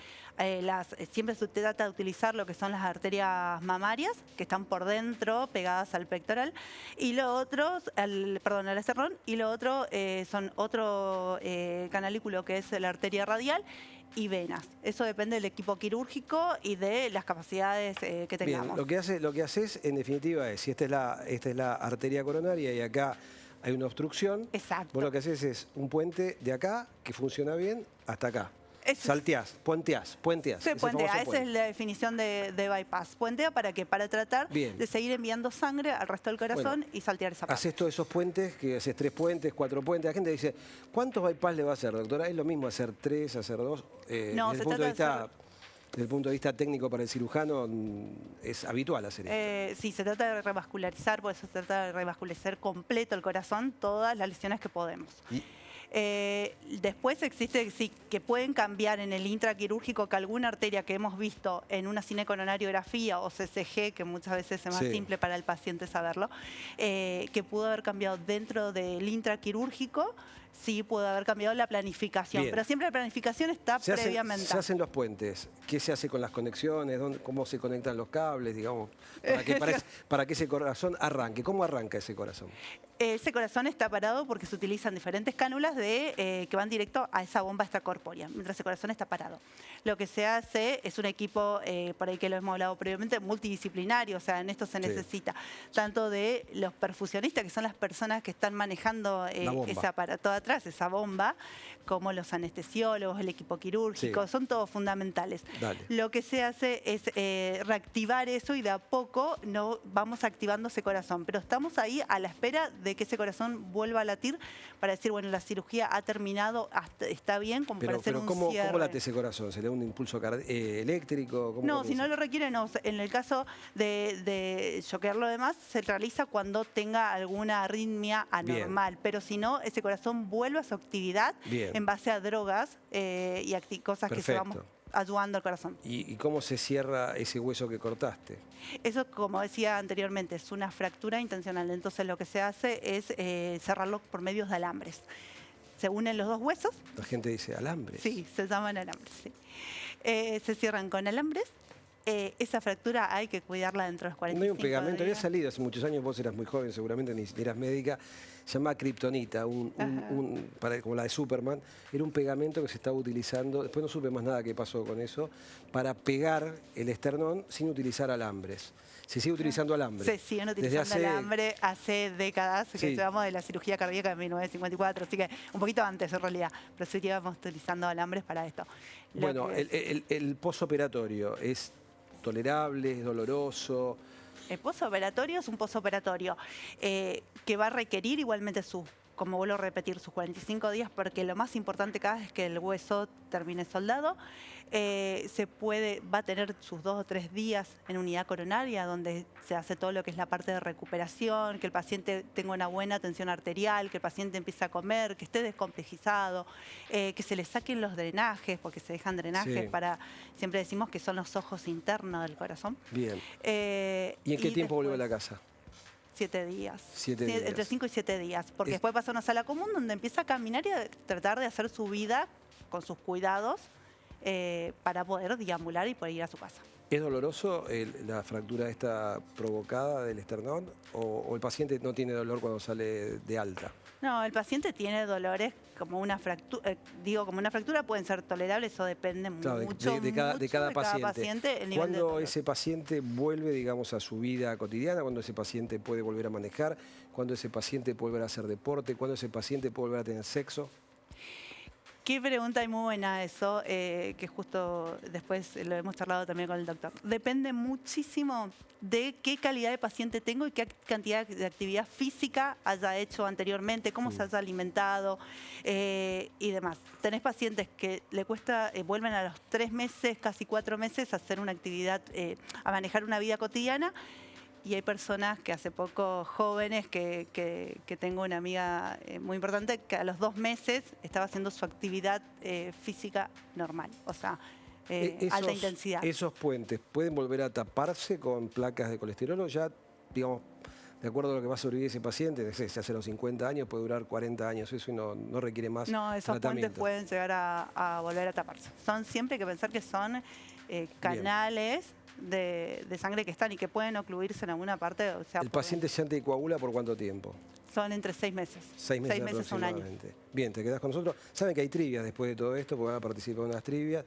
siempre se trata de utilizar lo que son las arterias mamarias, que están por dentro, pegadas al pectoral, y lo otro, al esternón, y lo otro son otro canalículo que es la arteria radial y venas. Eso depende del equipo quirúrgico y de las capacidades que tengamos. Bien, lo que haces en definitiva es, si esta es la arteria coronaria y acá hay una obstrucción, exacto, vos lo que haces es un puente de acá que funciona bien hasta acá. Eso salteás, puenteás. Se puentea, esa es la definición de bypass. Puentea para tratar de seguir enviando sangre al resto del corazón y saltear esa parte. Haces todos esos puentes, que haces 3 puentes, 4 puentes. La gente dice, ¿cuántos bypass le va a hacer, doctora? ¿Es lo mismo hacer 3, hacer 2? No, desde el punto de vista técnico para el cirujano, es habitual hacer esto. Sí, se trata de revascularizar, por eso se trata de revascularizar completo el corazón, todas las lesiones que podemos. Después existe que pueden cambiar en el intraquirúrgico, que alguna arteria que hemos visto en una cinecoronariografía o CCG, que muchas veces es más simple para el paciente saberlo, que pudo haber cambiado dentro del intraquirúrgico. Sí, puede haber cambiado la planificación, pero siempre la planificación está previamente. Se hacen los puentes. ¿Qué se hace con las conexiones? ¿Cómo se conectan los cables, digamos? Para que ese corazón arranque. ¿Cómo arranca ese corazón? Ese corazón está parado porque se utilizan diferentes cánulas que van directo a esa bomba extracorpórea, mientras el corazón está parado. Lo que se hace es un equipo, por ahí que lo hemos hablado previamente, multidisciplinario. O sea, en esto se necesita tanto de los perfusionistas, que son las personas que están manejando ese aparato de atrás, esa bomba, como los anestesiólogos, el equipo quirúrgico, son todos fundamentales. Lo que se hace es reactivar eso y de a poco vamos activando ese corazón. Pero estamos ahí a la espera de que ese corazón vuelva a latir para decir, bueno, la cirugía ha terminado, está bien, como para hacer un cierre. ¿Cómo late ese corazón? ¿Se le da un impulso eléctrico? No, si no lo requiere, no. En el caso de choquear lo demás, se realiza cuando tenga alguna arritmia anormal. Pero si no, ese corazón vuelve a su actividad en base a drogas y cosas que se vamos ayudando al corazón. ¿Y cómo se cierra ese hueso que cortaste? Eso, como decía anteriormente, es una fractura intencional. Entonces lo que se hace es cerrarlo por medios de alambres. Se unen los dos huesos. La gente dice alambres. Sí, se llaman alambres. Sí. Se cierran con alambres esa fractura hay que cuidarla dentro de los 45 No hay un pegamento, había días. salido hace muchos años, vos eras muy joven, seguramente ni eras médica, se llama kriptonita, como la de Superman, era un pegamento que se estaba utilizando, después no supe más nada qué pasó con eso, para pegar el esternón sin utilizar alambres. Se sigue utilizando alambre. Se siguen utilizando alambre hace décadas, que llevamos de la cirugía cardíaca de 1954, así que un poquito antes en realidad, pero sí que íbamos utilizando alambres para esto. Bueno, el posoperatorio es tolerable, es doloroso. El posoperatorio es un posoperatorio que va a requerir igualmente como vuelvo a repetir, sus 45 días, porque lo más importante acá es que el hueso termine soldado. Va a tener sus 2 o 3 días en unidad coronaria, donde se hace todo lo que es la parte de recuperación, que el paciente tenga una buena tensión arterial, que el paciente empiece a comer, que esté descomplejizado, que se le saquen los drenajes, porque se dejan drenajes siempre decimos que son los ojos internos del corazón. Bien. ¿Y en qué tiempo vuelve a la casa? 7 días. 7 días. Entre 5 y 7 días. Porque después pasa a una sala común donde empieza a caminar y a tratar de hacer su vida con sus cuidados para poder deambular y poder ir a su casa. ¿Es doloroso la fractura esta provocada del esternón o el paciente no tiene dolor cuando sale de alta? No, el paciente tiene dolores como una fractura. Como una fractura pueden ser tolerables o depende mucho de cada paciente. ¿Cuándo ese paciente vuelve, digamos, a su vida cotidiana? ¿Cuándo ese paciente puede volver a manejar? ¿Cuándo ese paciente puede volver a hacer deporte? ¿Cuándo ese paciente puede volver a tener sexo? Qué pregunta y muy buena eso, que justo después lo hemos charlado también con el doctor. Depende muchísimo de qué calidad de paciente tengo y qué cantidad de actividad física haya hecho anteriormente, cómo se haya alimentado y demás. Tenés pacientes que le cuesta, vuelven a los 3 meses, casi 4 meses, a hacer una actividad, a manejar una vida cotidiana. Y hay personas que hace poco, jóvenes, que tengo una amiga muy importante, que a los 2 meses estaba haciendo su actividad física normal, o sea, alta intensidad. ¿Esos puentes pueden volver a taparse con placas de colesterol o ya, digamos, de acuerdo a lo que va a sobrevivir ese paciente, no sé, si hace los 50 años, puede durar 40 años eso y no requiere más No, esos puentes pueden llegar a volver a taparse. Siempre hay que pensar que son canales de sangre que están y que pueden ocluirse en alguna parte. O sea, ¿El paciente se anticoagula por cuánto tiempo? Son entre 6 meses. 6 meses a un año. Bien, te quedás con nosotros. Saben que hay trivias después de todo esto, porque van a participar en unas trivias.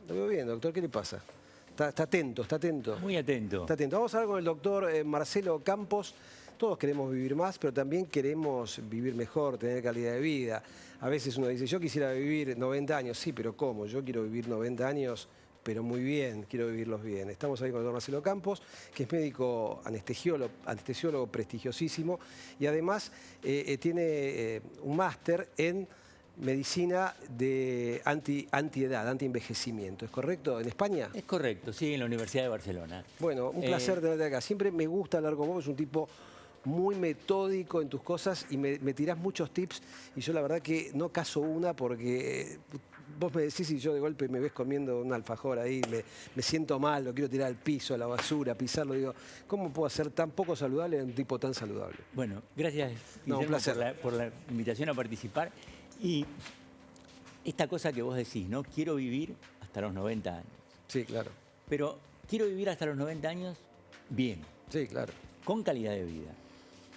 Lo veo bien, doctor, ¿qué le pasa? Está atento, está atento. Muy atento. Está atento. Vamos a hablar con el doctor Marcelo Campos. Todos queremos vivir más, pero también queremos vivir mejor, tener calidad de vida. A veces uno dice, yo quisiera vivir 90 años. Sí, pero ¿cómo? Yo quiero vivir 90 años... pero muy bien, quiero vivirlos bien. Estamos ahí con el doctor Marcelo Campos, que es médico anestesiólogo prestigiosísimo y además tiene un máster en medicina de antiedad, antienvejecimiento. ¿Es correcto? ¿En España? Es correcto, sí, en la Universidad de Barcelona. Bueno, un placer tenerte acá. Siempre me gusta hablar con vos, es un tipo muy metódico en tus cosas y me tirás muchos tips y yo la verdad que no caso una porque... Vos me decís y yo de golpe me ves comiendo un alfajor ahí, me siento mal, lo quiero tirar al piso, a la basura, pisarlo. Digo, ¿cómo puedo ser tan poco saludable en un tipo tan saludable? Bueno, gracias Guillermo, por la invitación a participar. Y esta cosa que vos decís, ¿no? Quiero vivir hasta los 90 años. Sí, claro. Pero quiero vivir hasta los 90 años bien. Sí, claro. Con calidad de vida.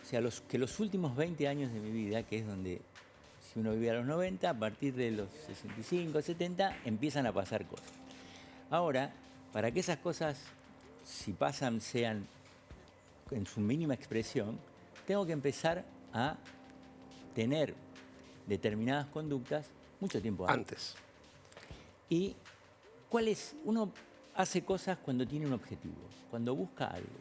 O sea, que los últimos 20 años de mi vida, que es donde... Si uno vive a los 90, a partir de los 65, 70, empiezan a pasar cosas. Ahora, para que esas cosas, si pasan, sean en su mínima expresión, tengo que empezar a tener determinadas conductas mucho tiempo antes. Y uno hace cosas cuando tiene un objetivo, cuando busca algo.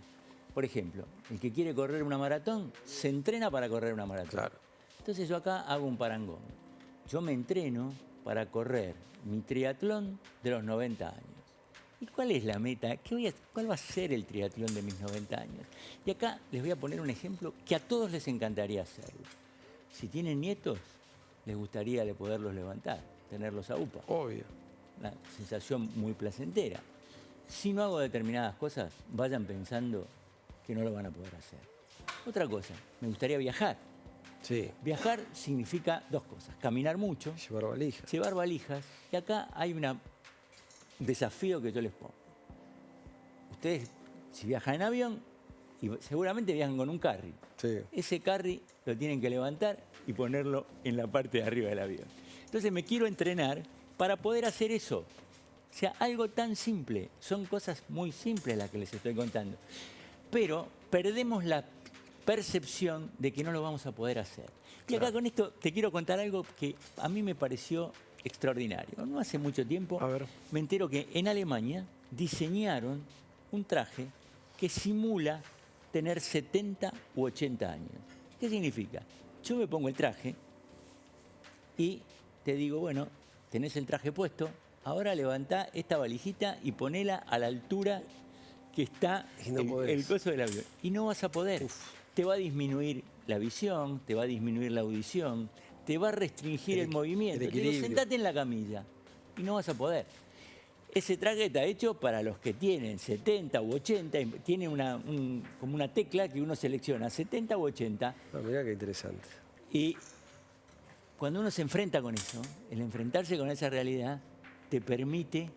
Por ejemplo, el que quiere correr una maratón, se entrena para correr una maratón. Claro. Entonces yo acá hago un parangón. Yo me entreno para correr mi triatlón de los 90 años. ¿Y cuál es la meta? ¿Cuál va a ser el triatlón de mis 90 años? Y acá les voy a poner un ejemplo que a todos les encantaría hacerlo. Si tienen nietos, les gustaría poderlos levantar, tenerlos a UPA. Obvio. Una sensación muy placentera. Si no hago determinadas cosas, vayan pensando que no lo van a poder hacer. Otra cosa, me gustaría viajar. Sí. Viajar significa 2 cosas. Caminar mucho. Llevar valijas. Llevar valijas. Y acá hay un desafío que yo les pongo. ustedes, si viajan en avión, y seguramente viajan con un carry. Sí. Ese carry lo tienen que levantar y ponerlo en la parte de arriba del avión. Entonces me quiero entrenar para poder hacer eso. O sea, algo tan simple. Son cosas muy simples las que les estoy contando. Pero perdemos la percepción de que no lo vamos a poder hacer. Y acá con esto te quiero contar algo que a mí me pareció extraordinario. No hace mucho tiempo me entero que en Alemania diseñaron un traje que simula tener 70 u 80 años. ¿Qué significa? Yo me pongo el traje y te digo, bueno, tenés el traje puesto, ahora levantá esta valijita y ponela a la altura que está el coso del avión. Y no vas a poder. Te va a disminuir la visión, te va a disminuir la audición, te va a restringir el movimiento. Te digo, sentate en la camilla y no vas a poder. Ese traje está hecho para los que tienen 70 u 80, y tiene como una tecla que uno selecciona, 70 u 80. Mirá qué interesante. Y cuando uno se enfrenta con eso, el enfrentarse con esa realidad te permite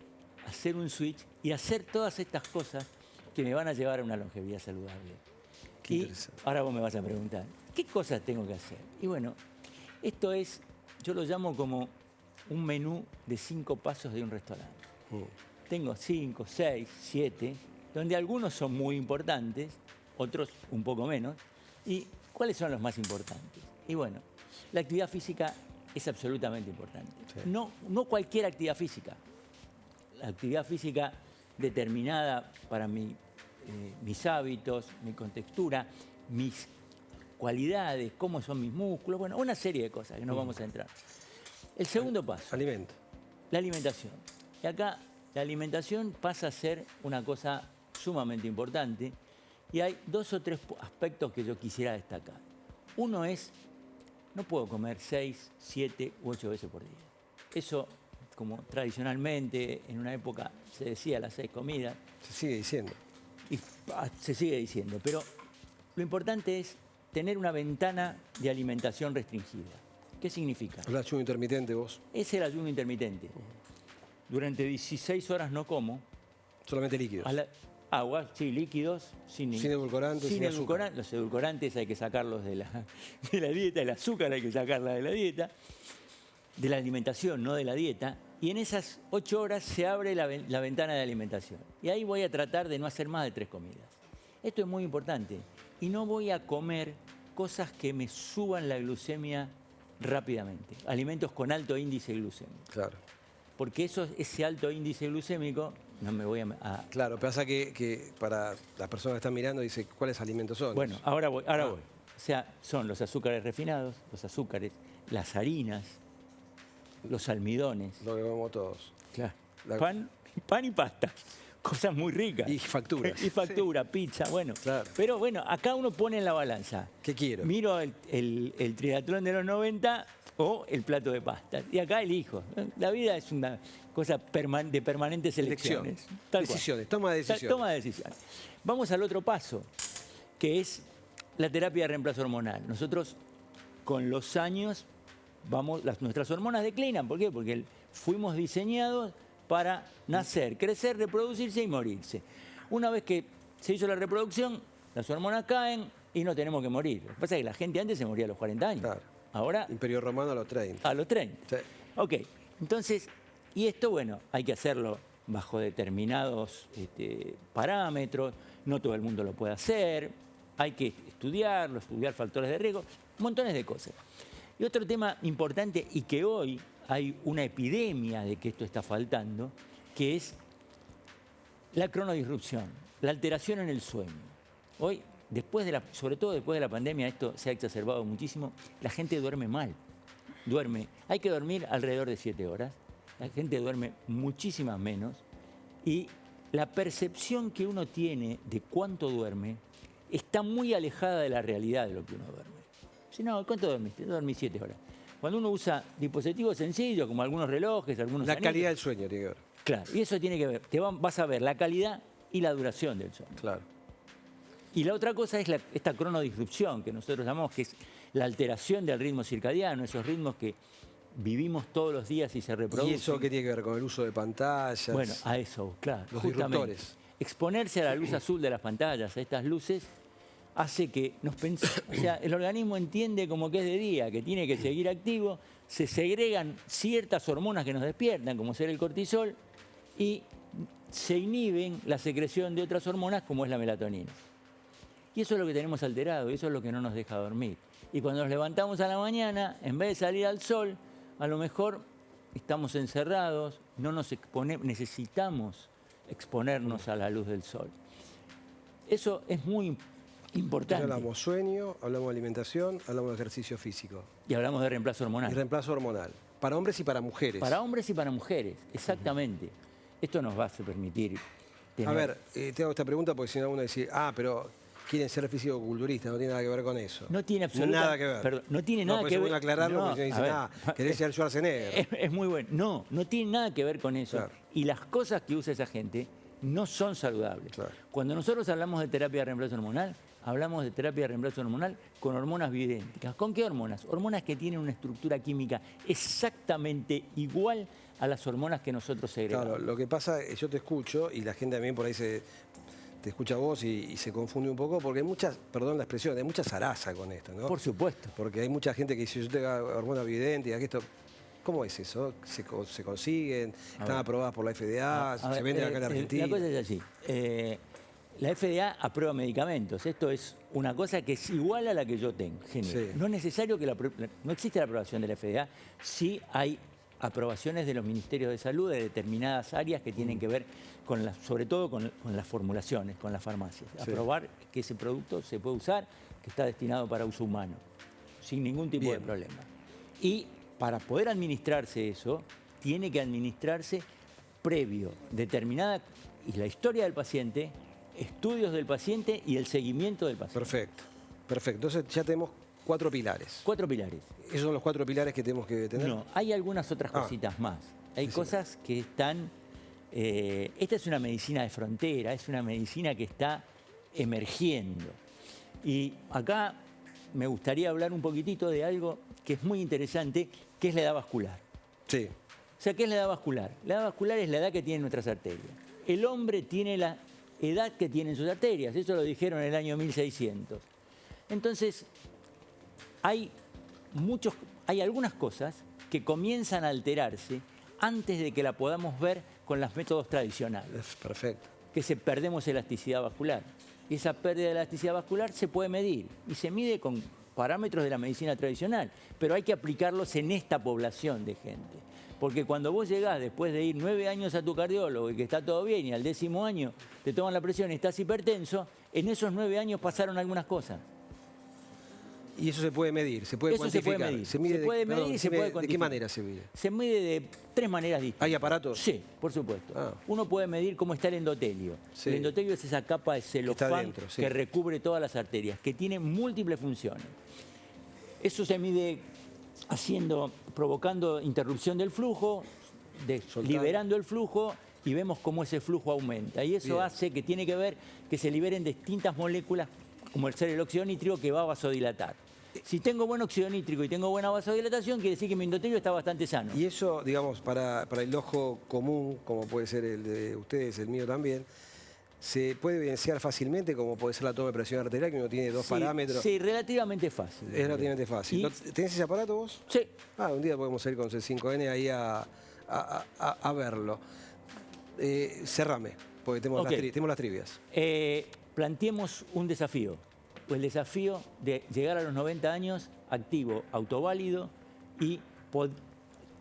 hacer un switch y hacer todas estas cosas que me van a llevar a una longevidad saludable. Y ahora vos me vas a preguntar, ¿qué cosas tengo que hacer? Y bueno, esto es, yo lo llamo como un menú de 5 pasos de un restaurante. Tengo 5, 6, 7, donde algunos son muy importantes, otros un poco menos. ¿Y cuáles son los más importantes? Y bueno, la actividad física es absolutamente importante. Sí. No cualquier actividad física. La actividad física determinada para mis hábitos, mi contextura, mis cualidades, cómo son mis músculos, bueno, una serie de cosas que no vamos a entrar. El segundo paso. Alimento. La alimentación. Y acá la alimentación pasa a ser una cosa sumamente importante y hay 2 o 3 aspectos que yo quisiera destacar. Uno es, no puedo comer 6, 7 u 8 veces por día. Eso, como tradicionalmente en una época se decía las 6 comidas. Se sigue diciendo. Y se sigue diciendo, pero lo importante es tener una ventana de alimentación restringida. ¿Qué significa? ¿El ayuno intermitente vos? Es el ayuno intermitente. Durante 16 horas no como. Solamente líquidos. Agua, sí, líquidos. Sin edulcorantes, sin azúcar. Los edulcorantes hay que sacarlos de la dieta, el azúcar hay que sacarla de la dieta, de la alimentación, no de la dieta. Y en esas 8 horas se abre la ventana de alimentación. Y ahí voy a tratar de no hacer más de 3 comidas. Esto es muy importante. Y no voy a comer cosas que me suban la glucemia rápidamente. Alimentos con alto índice glucémico. Claro. Porque ese alto índice glucémico, no me voy a... Claro, pasa que para las personas que están mirando, dice, ¿cuáles alimentos son? Bueno, ahora voy. O sea, son los azúcares refinados, los azúcares, las harinas, los almidones. Lo que comemos todos. Claro. Pan y pasta. Cosas muy ricas. Y facturas. Y factura, sí. Pizza, bueno. Claro. Pero bueno, acá uno pone en la balanza. ¿Qué quiero? Miro el triatlón de los 90 o el plato de pasta. Y acá elijo. La vida es una cosa de permanentes elecciones. Decisiones, toma de decisiones. Toma de decisiones. Vamos al otro paso, que es la terapia de reemplazo hormonal. Nosotros, con los años, nuestras hormonas declinan. ¿Por qué? Porque fuimos diseñados para nacer, crecer, reproducirse y morirse. Una vez que se hizo la reproducción, las hormonas caen y no tenemos que morir. Lo que pasa es que la gente antes se moría a los 40 años. Claro. Ahora... Imperio Romano a los 30. A los 30. Sí. Ok, entonces, y esto, bueno, hay que hacerlo bajo determinados parámetros, no todo el mundo lo puede hacer, hay que estudiar factores de riesgo, montones de cosas. Y otro tema importante y que hoy hay una epidemia de que esto está faltando, que es la cronodisrupción, la alteración en el sueño. Hoy, sobre todo después de la pandemia, esto se ha exacerbado muchísimo, la gente duerme mal. Hay que dormir alrededor de 7 horas, la gente duerme muchísimas menos y la percepción que uno tiene de cuánto duerme está muy alejada de la realidad de lo que uno duerme. Si no, ¿cuánto dormiste? Dormí 7 horas. Cuando uno usa dispositivos sencillos, como algunos relojes, algunos anillos, calidad del sueño tiene que ver. Claro, y eso tiene que ver. Vas a ver la calidad y la duración del sueño. Claro. Y la otra cosa es esta cronodisrupción, que nosotros llamamos, que es la alteración del ritmo circadiano, esos ritmos que vivimos todos los días y se reproducen. ¿Y eso qué tiene que ver con el uso de pantallas? Bueno, a eso, claro. Los disruptores. exponerse a la luz azul de las pantallas, a estas luces, hace que o sea, el organismo entiende como que es de día, que tiene que seguir activo, se segregan ciertas hormonas que nos despiertan, como ser el cortisol, y se inhiben la secreción de otras hormonas como es la melatonina. Y eso es lo que tenemos alterado, y eso es lo que no nos deja dormir. Y cuando nos levantamos a la mañana, en vez de salir al sol, a lo mejor estamos encerrados, no nos necesitamos exponernos a la luz del sol. Eso es muy importante. Hablamos sueño, hablamos de alimentación, hablamos de ejercicio físico. Y hablamos de reemplazo hormonal. Y reemplazo hormonal. Para hombres y para mujeres. Para hombres y para mujeres, exactamente. Esto nos va a permitir tener... A ver, te hago esta pregunta porque si no uno dice, pero quieren ser físico-culturistas, no tiene nada que ver con eso. No tiene absolutamente nada que ver. Perdón, no tiene nada que ver. Voy a aclararlo porque si no dicen, querés ser Schwarzenegger. Es muy bueno. No tiene nada que ver con eso. Claro. Y las cosas que usa esa gente no son saludables. Claro. Cuando nosotros hablamos de terapia de reemplazo hormonal, hablamos de terapia de reemplazo hormonal con hormonas bioidénticas. ¿Con qué hormonas? Hormonas que tienen una estructura química exactamente igual a las hormonas que nosotros segregamos. Claro, lo que pasa es que yo te escucho y la gente también por ahí te escucha a vos y se confunde un poco porque hay muchas, perdón la expresión, hay mucha zaraza con esto, ¿no? Por supuesto. Porque hay mucha gente que dice, yo tengo hormonas bioidénticas, que esto... ¿Cómo es eso? ¿Se consiguen? ¿Están aprobadas por la FDA? ¿Se venden acá en Argentina? La cosa es así. La FDA aprueba medicamentos. Esto es una cosa que es igual a la que yo tengo. Sí. No es necesario que no existe la aprobación de la FDA. Sí hay aprobaciones de los ministerios de salud de determinadas áreas que tienen que ver sobre todo con las formulaciones, con las farmacias. Sí. Aprobar que ese producto se puede usar, que está destinado para uso humano, sin ningún tipo de problema. Y para poder administrarse eso, tiene que administrarse previo, determinada, y la historia del paciente, estudios del paciente y el seguimiento del paciente. Perfecto, perfecto. Entonces ya tenemos 4 pilares. 4 pilares. ¿Esos son los 4 pilares que tenemos que tener? No, hay algunas otras cositas más. Hay cosas que están... esta es una medicina de frontera, es una medicina que está emergiendo. Y acá me gustaría hablar un poquitito de algo que es muy interesante, que es la edad vascular. Sí. O sea, ¿qué es la edad vascular? La edad vascular es la edad que tienen nuestras arterias. El hombre tiene la edad que tienen sus arterias, eso lo dijeron en el año 1600. Entonces, hay algunas cosas que comienzan a alterarse antes de que la podamos ver con los métodos tradicionales. Perfecto. Que perdemos elasticidad vascular. Y esa pérdida de elasticidad vascular se puede medir y se mide con parámetros de la medicina tradicional, pero hay que aplicarlos en esta población de gente. Porque cuando vos llegás después de ir 9 años a tu cardiólogo y que está todo bien y al 10º año te toman la presión y estás hipertenso, en esos 9 años pasaron algunas cosas. Y eso se puede medir, se puede cuantificar. Se puede medir y se puede cuantificar. ¿De qué manera se mide? Se mide de 3 maneras distintas. ¿Hay aparatos? Sí, por supuesto. Uno puede medir cómo está el endotelio. Sí. El endotelio es esa capa de celofán que recubre todas las arterias, que tiene múltiples funciones. Eso se mide provocando interrupción del flujo, liberando el flujo, y vemos cómo ese flujo aumenta. Y eso hace que tiene que ver que se liberen distintas moléculas, como el ser el óxido nítrico, que va a vasodilatar. Si tengo buen óxido nítrico y tengo buena vasodilatación, quiere decir que mi endotelio está bastante sano. Y eso, digamos, para el ojo común, como puede ser el de ustedes, el mío también, se puede evidenciar fácilmente, como puede ser la toma de presión arterial, que uno tiene 2 parámetros. Sí, relativamente fácil. Es relativamente fácil. ¿Tenés ese aparato vos? Sí. Un día podemos ir con C5N ahí a verlo. Cerrame, porque tenemos las trivias. Planteemos un desafío. El desafío de llegar a los 90 años activo, autoválido y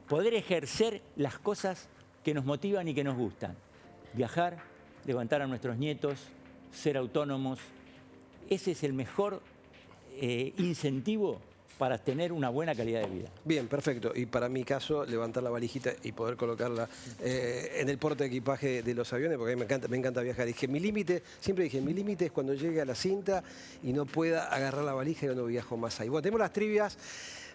poder ejercer las cosas que nos motivan y que nos gustan. Viajar, levantar a nuestros nietos, ser autónomos. Ese es el mejor incentivo para tener una buena calidad de vida. Bien, perfecto. Y para mi caso, levantar la valijita y poder colocarla en el porte de equipaje de los aviones, porque a mí me encanta viajar. Siempre dije, mi límite es cuando llegue a la cinta y no pueda agarrar la valija y no viajo más ahí. Bueno, tenemos las trivias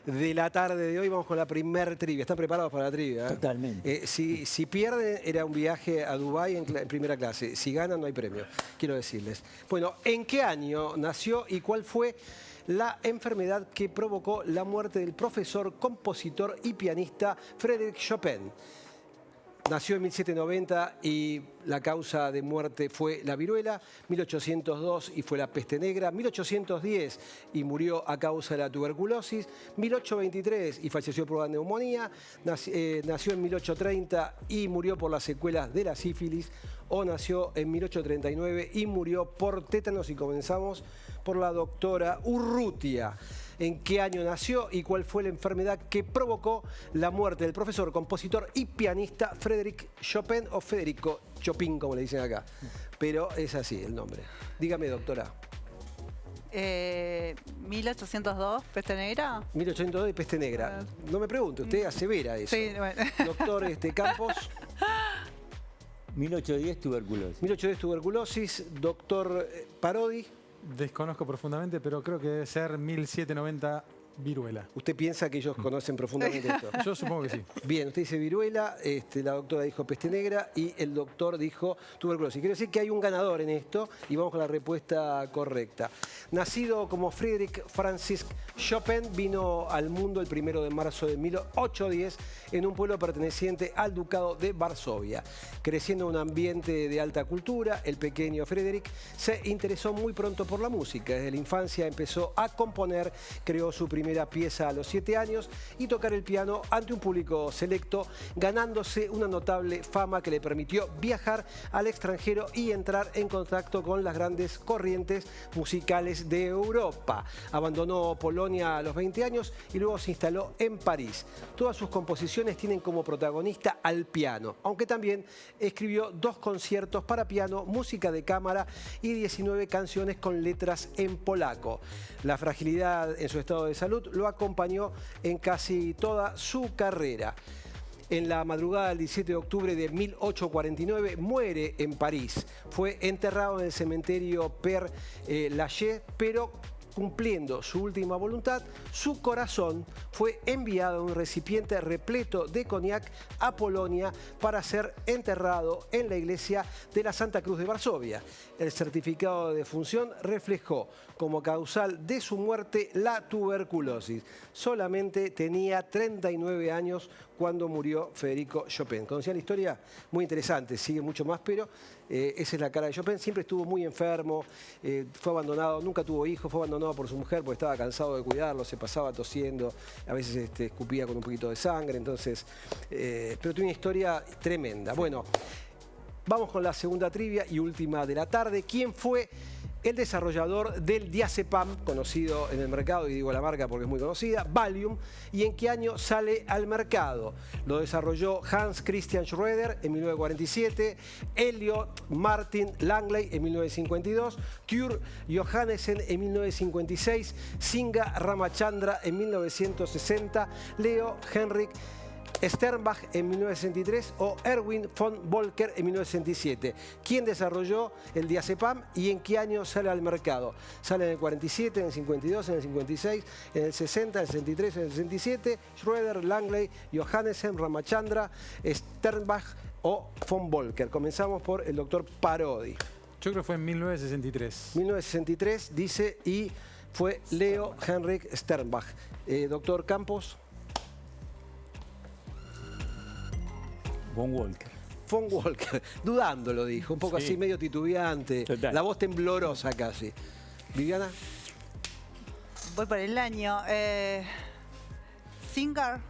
de la tarde de hoy. Vamos con la primer trivia. ¿Están preparados para la trivia? Totalmente. Si pierden, era un viaje a Dubái en primera clase. Si ganan, no hay premio, quiero decirles. Bueno, ¿en qué año nació y cuál fue la enfermedad que provocó la muerte del profesor, compositor y pianista Frédéric Chopin? nació en 1790 y la causa de muerte fue la viruela, 1802 y fue la peste negra, 1810 y murió a causa de la tuberculosis, 1823 y falleció por la neumonía, nació en 1830 y murió por las secuelas de la sífilis, o nació en 1839 y murió por tétanos. Y comenzamos por la doctora Urrutia. ¿En qué año nació y cuál fue la enfermedad que provocó la muerte del profesor, compositor y pianista Frédéric Chopin, o Federico Chopin, como le dicen acá? Pero es así el nombre. Dígame, doctora. 1802, peste negra. 1802 y peste negra. No me pregunte, usted asevera eso. Sí, bueno. Doctor Campos. 1810 tuberculosis. 1810 tuberculosis. Doctor Parodi. Desconozco profundamente, pero creo que debe ser 1790 viruela. ¿Usted piensa que ellos conocen profundamente esto? Yo supongo que sí. Bien, usted dice viruela, la doctora dijo peste negra y el doctor dijo tuberculosis. Quiero decir que hay un ganador en esto y vamos con la respuesta correcta. Nacido como Friedrich Francis Chopin, vino al mundo el 1 de marzo de 1810 en un pueblo perteneciente al Ducado de Varsovia. Creciendo en un ambiente de alta cultura, el pequeño Friedrich se interesó muy pronto por la música. Desde la infancia empezó a componer, creó su primera pieza a los 7 años y tocar el piano ante un público selecto, ganándose una notable fama que le permitió viajar al extranjero y entrar en contacto con las grandes corrientes musicales de Europa. Abandonó Polonia a los 20 años y luego se instaló en París. Todas sus composiciones tienen como protagonista al piano, aunque también escribió 2 conciertos para piano, música de cámara y 19 canciones con letras en polaco. La fragilidad en su estado de salud lo acompañó en casi toda su carrera. En la madrugada del 17 de octubre de 1849 muere en París. Fue enterrado en el cementerio Père Lachaise, pero cumpliendo su última voluntad, su corazón fue enviado en un recipiente repleto de coñac a Polonia para ser enterrado en la iglesia de la Santa Cruz de Varsovia. El certificado de defunción reflejó como causal de su muerte la tuberculosis. Solamente tenía 39 años cuando murió Federico Chopin. ¿Conocían la historia? Muy interesante, sigue mucho más, pero esa es la cara de Chopin. Siempre estuvo muy enfermo, fue abandonado, nunca tuvo hijos, fue abandonado por su mujer porque estaba cansado de cuidarlo, se pasaba tosiendo, a veces escupía con un poquito de sangre, entonces, pero tiene una historia tremenda. Bueno, vamos con la segunda trivia y última de la tarde. ¿Quién fue el desarrollador del diazepam, conocido en el mercado, y digo la marca porque es muy conocida, Valium, y en qué año sale al mercado? Lo desarrolló Hans Christian Schroeder en 1947, Elliot Martin Langley en 1952, Kurt Johannessen en 1956, Singa Ramachandra en 1960, Leo Henrik Sternbach en 1963 o Erwin von Volker en 1967. ¿Quién desarrolló el diazepam y en qué año sale al mercado? Sale en el 47, en el 52, en el 56, en el 60, en el 63, en el 67. Schroeder, Langley, Johannessen, Ramachandra, Sternbach o von Volker. Comenzamos por el doctor Parodi. Yo creo que fue en 1963. 1963 dice, y fue Leo Henrik Sternbach. Doctor Campos. Von Volker. Von Volker, dudando lo dijo, un poco Sí. así medio titubeante, Total. la voz temblorosa casi. ¿Viviana? Voy por el año. Singa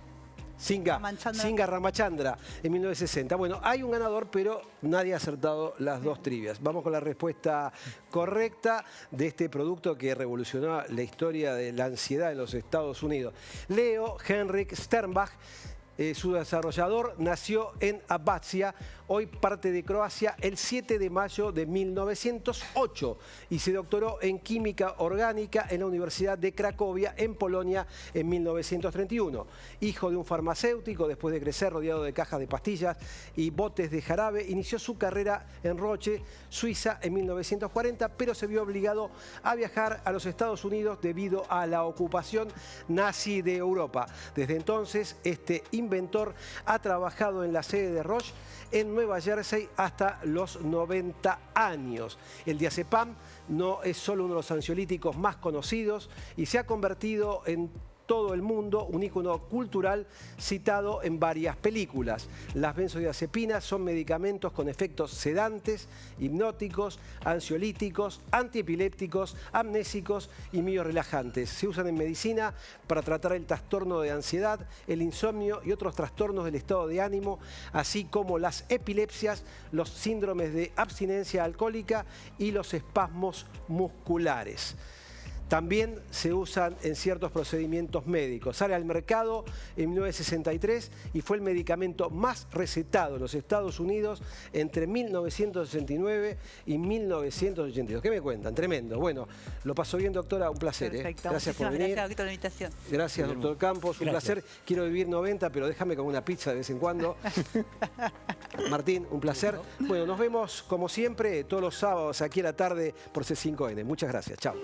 Ramachandra. Singa Ramachandra en 1960. Bueno, hay un ganador, pero nadie ha acertado las 2 trivias. Vamos con la respuesta correcta de este producto que revolucionó la historia de la ansiedad en los Estados Unidos. Leo Henrik Sternbach. Su desarrollador nació en Abacia, hoy parte de Croacia, el 7 de mayo de 1908 y se doctoró en química orgánica en la Universidad de Cracovia, en Polonia, en 1931. Hijo de un farmacéutico, después de crecer rodeado de cajas de pastillas y botes de jarabe, inició su carrera en Roche, Suiza, en 1940, pero se vio obligado a viajar a los Estados Unidos debido a la ocupación nazi de Europa. Desde entonces, este inventor ha trabajado en la sede de Roche en Nueva Jersey hasta los 90 años. El diazepam no es solo uno de los ansiolíticos más conocidos y se ha convertido en todo el mundo, un ícono cultural citado en varias películas. Las benzodiazepinas son medicamentos con efectos sedantes, hipnóticos, ansiolíticos, antiepilépticos, amnésicos y miorelajantes. Se usan en medicina para tratar el trastorno de ansiedad, el insomnio y otros trastornos del estado de ánimo, así como las epilepsias, los síndromes de abstinencia alcohólica y los espasmos musculares. También se usan en ciertos procedimientos médicos. Sale al mercado en 1963 y fue el medicamento más recetado en los Estados Unidos entre 1969 y 1982. ¿Qué me cuentan? Tremendo. Bueno, lo pasó bien, doctora. Un placer. Perfecto. Gracias por venir. Gracias, doctor, por la invitación. Gracias, doctor Campos. Un placer. Quiero vivir 90, pero déjame con una pizza de vez en cuando. Martín, un placer. Bueno, nos vemos como siempre todos los sábados aquí a la tarde por C5N. Muchas gracias. Chao.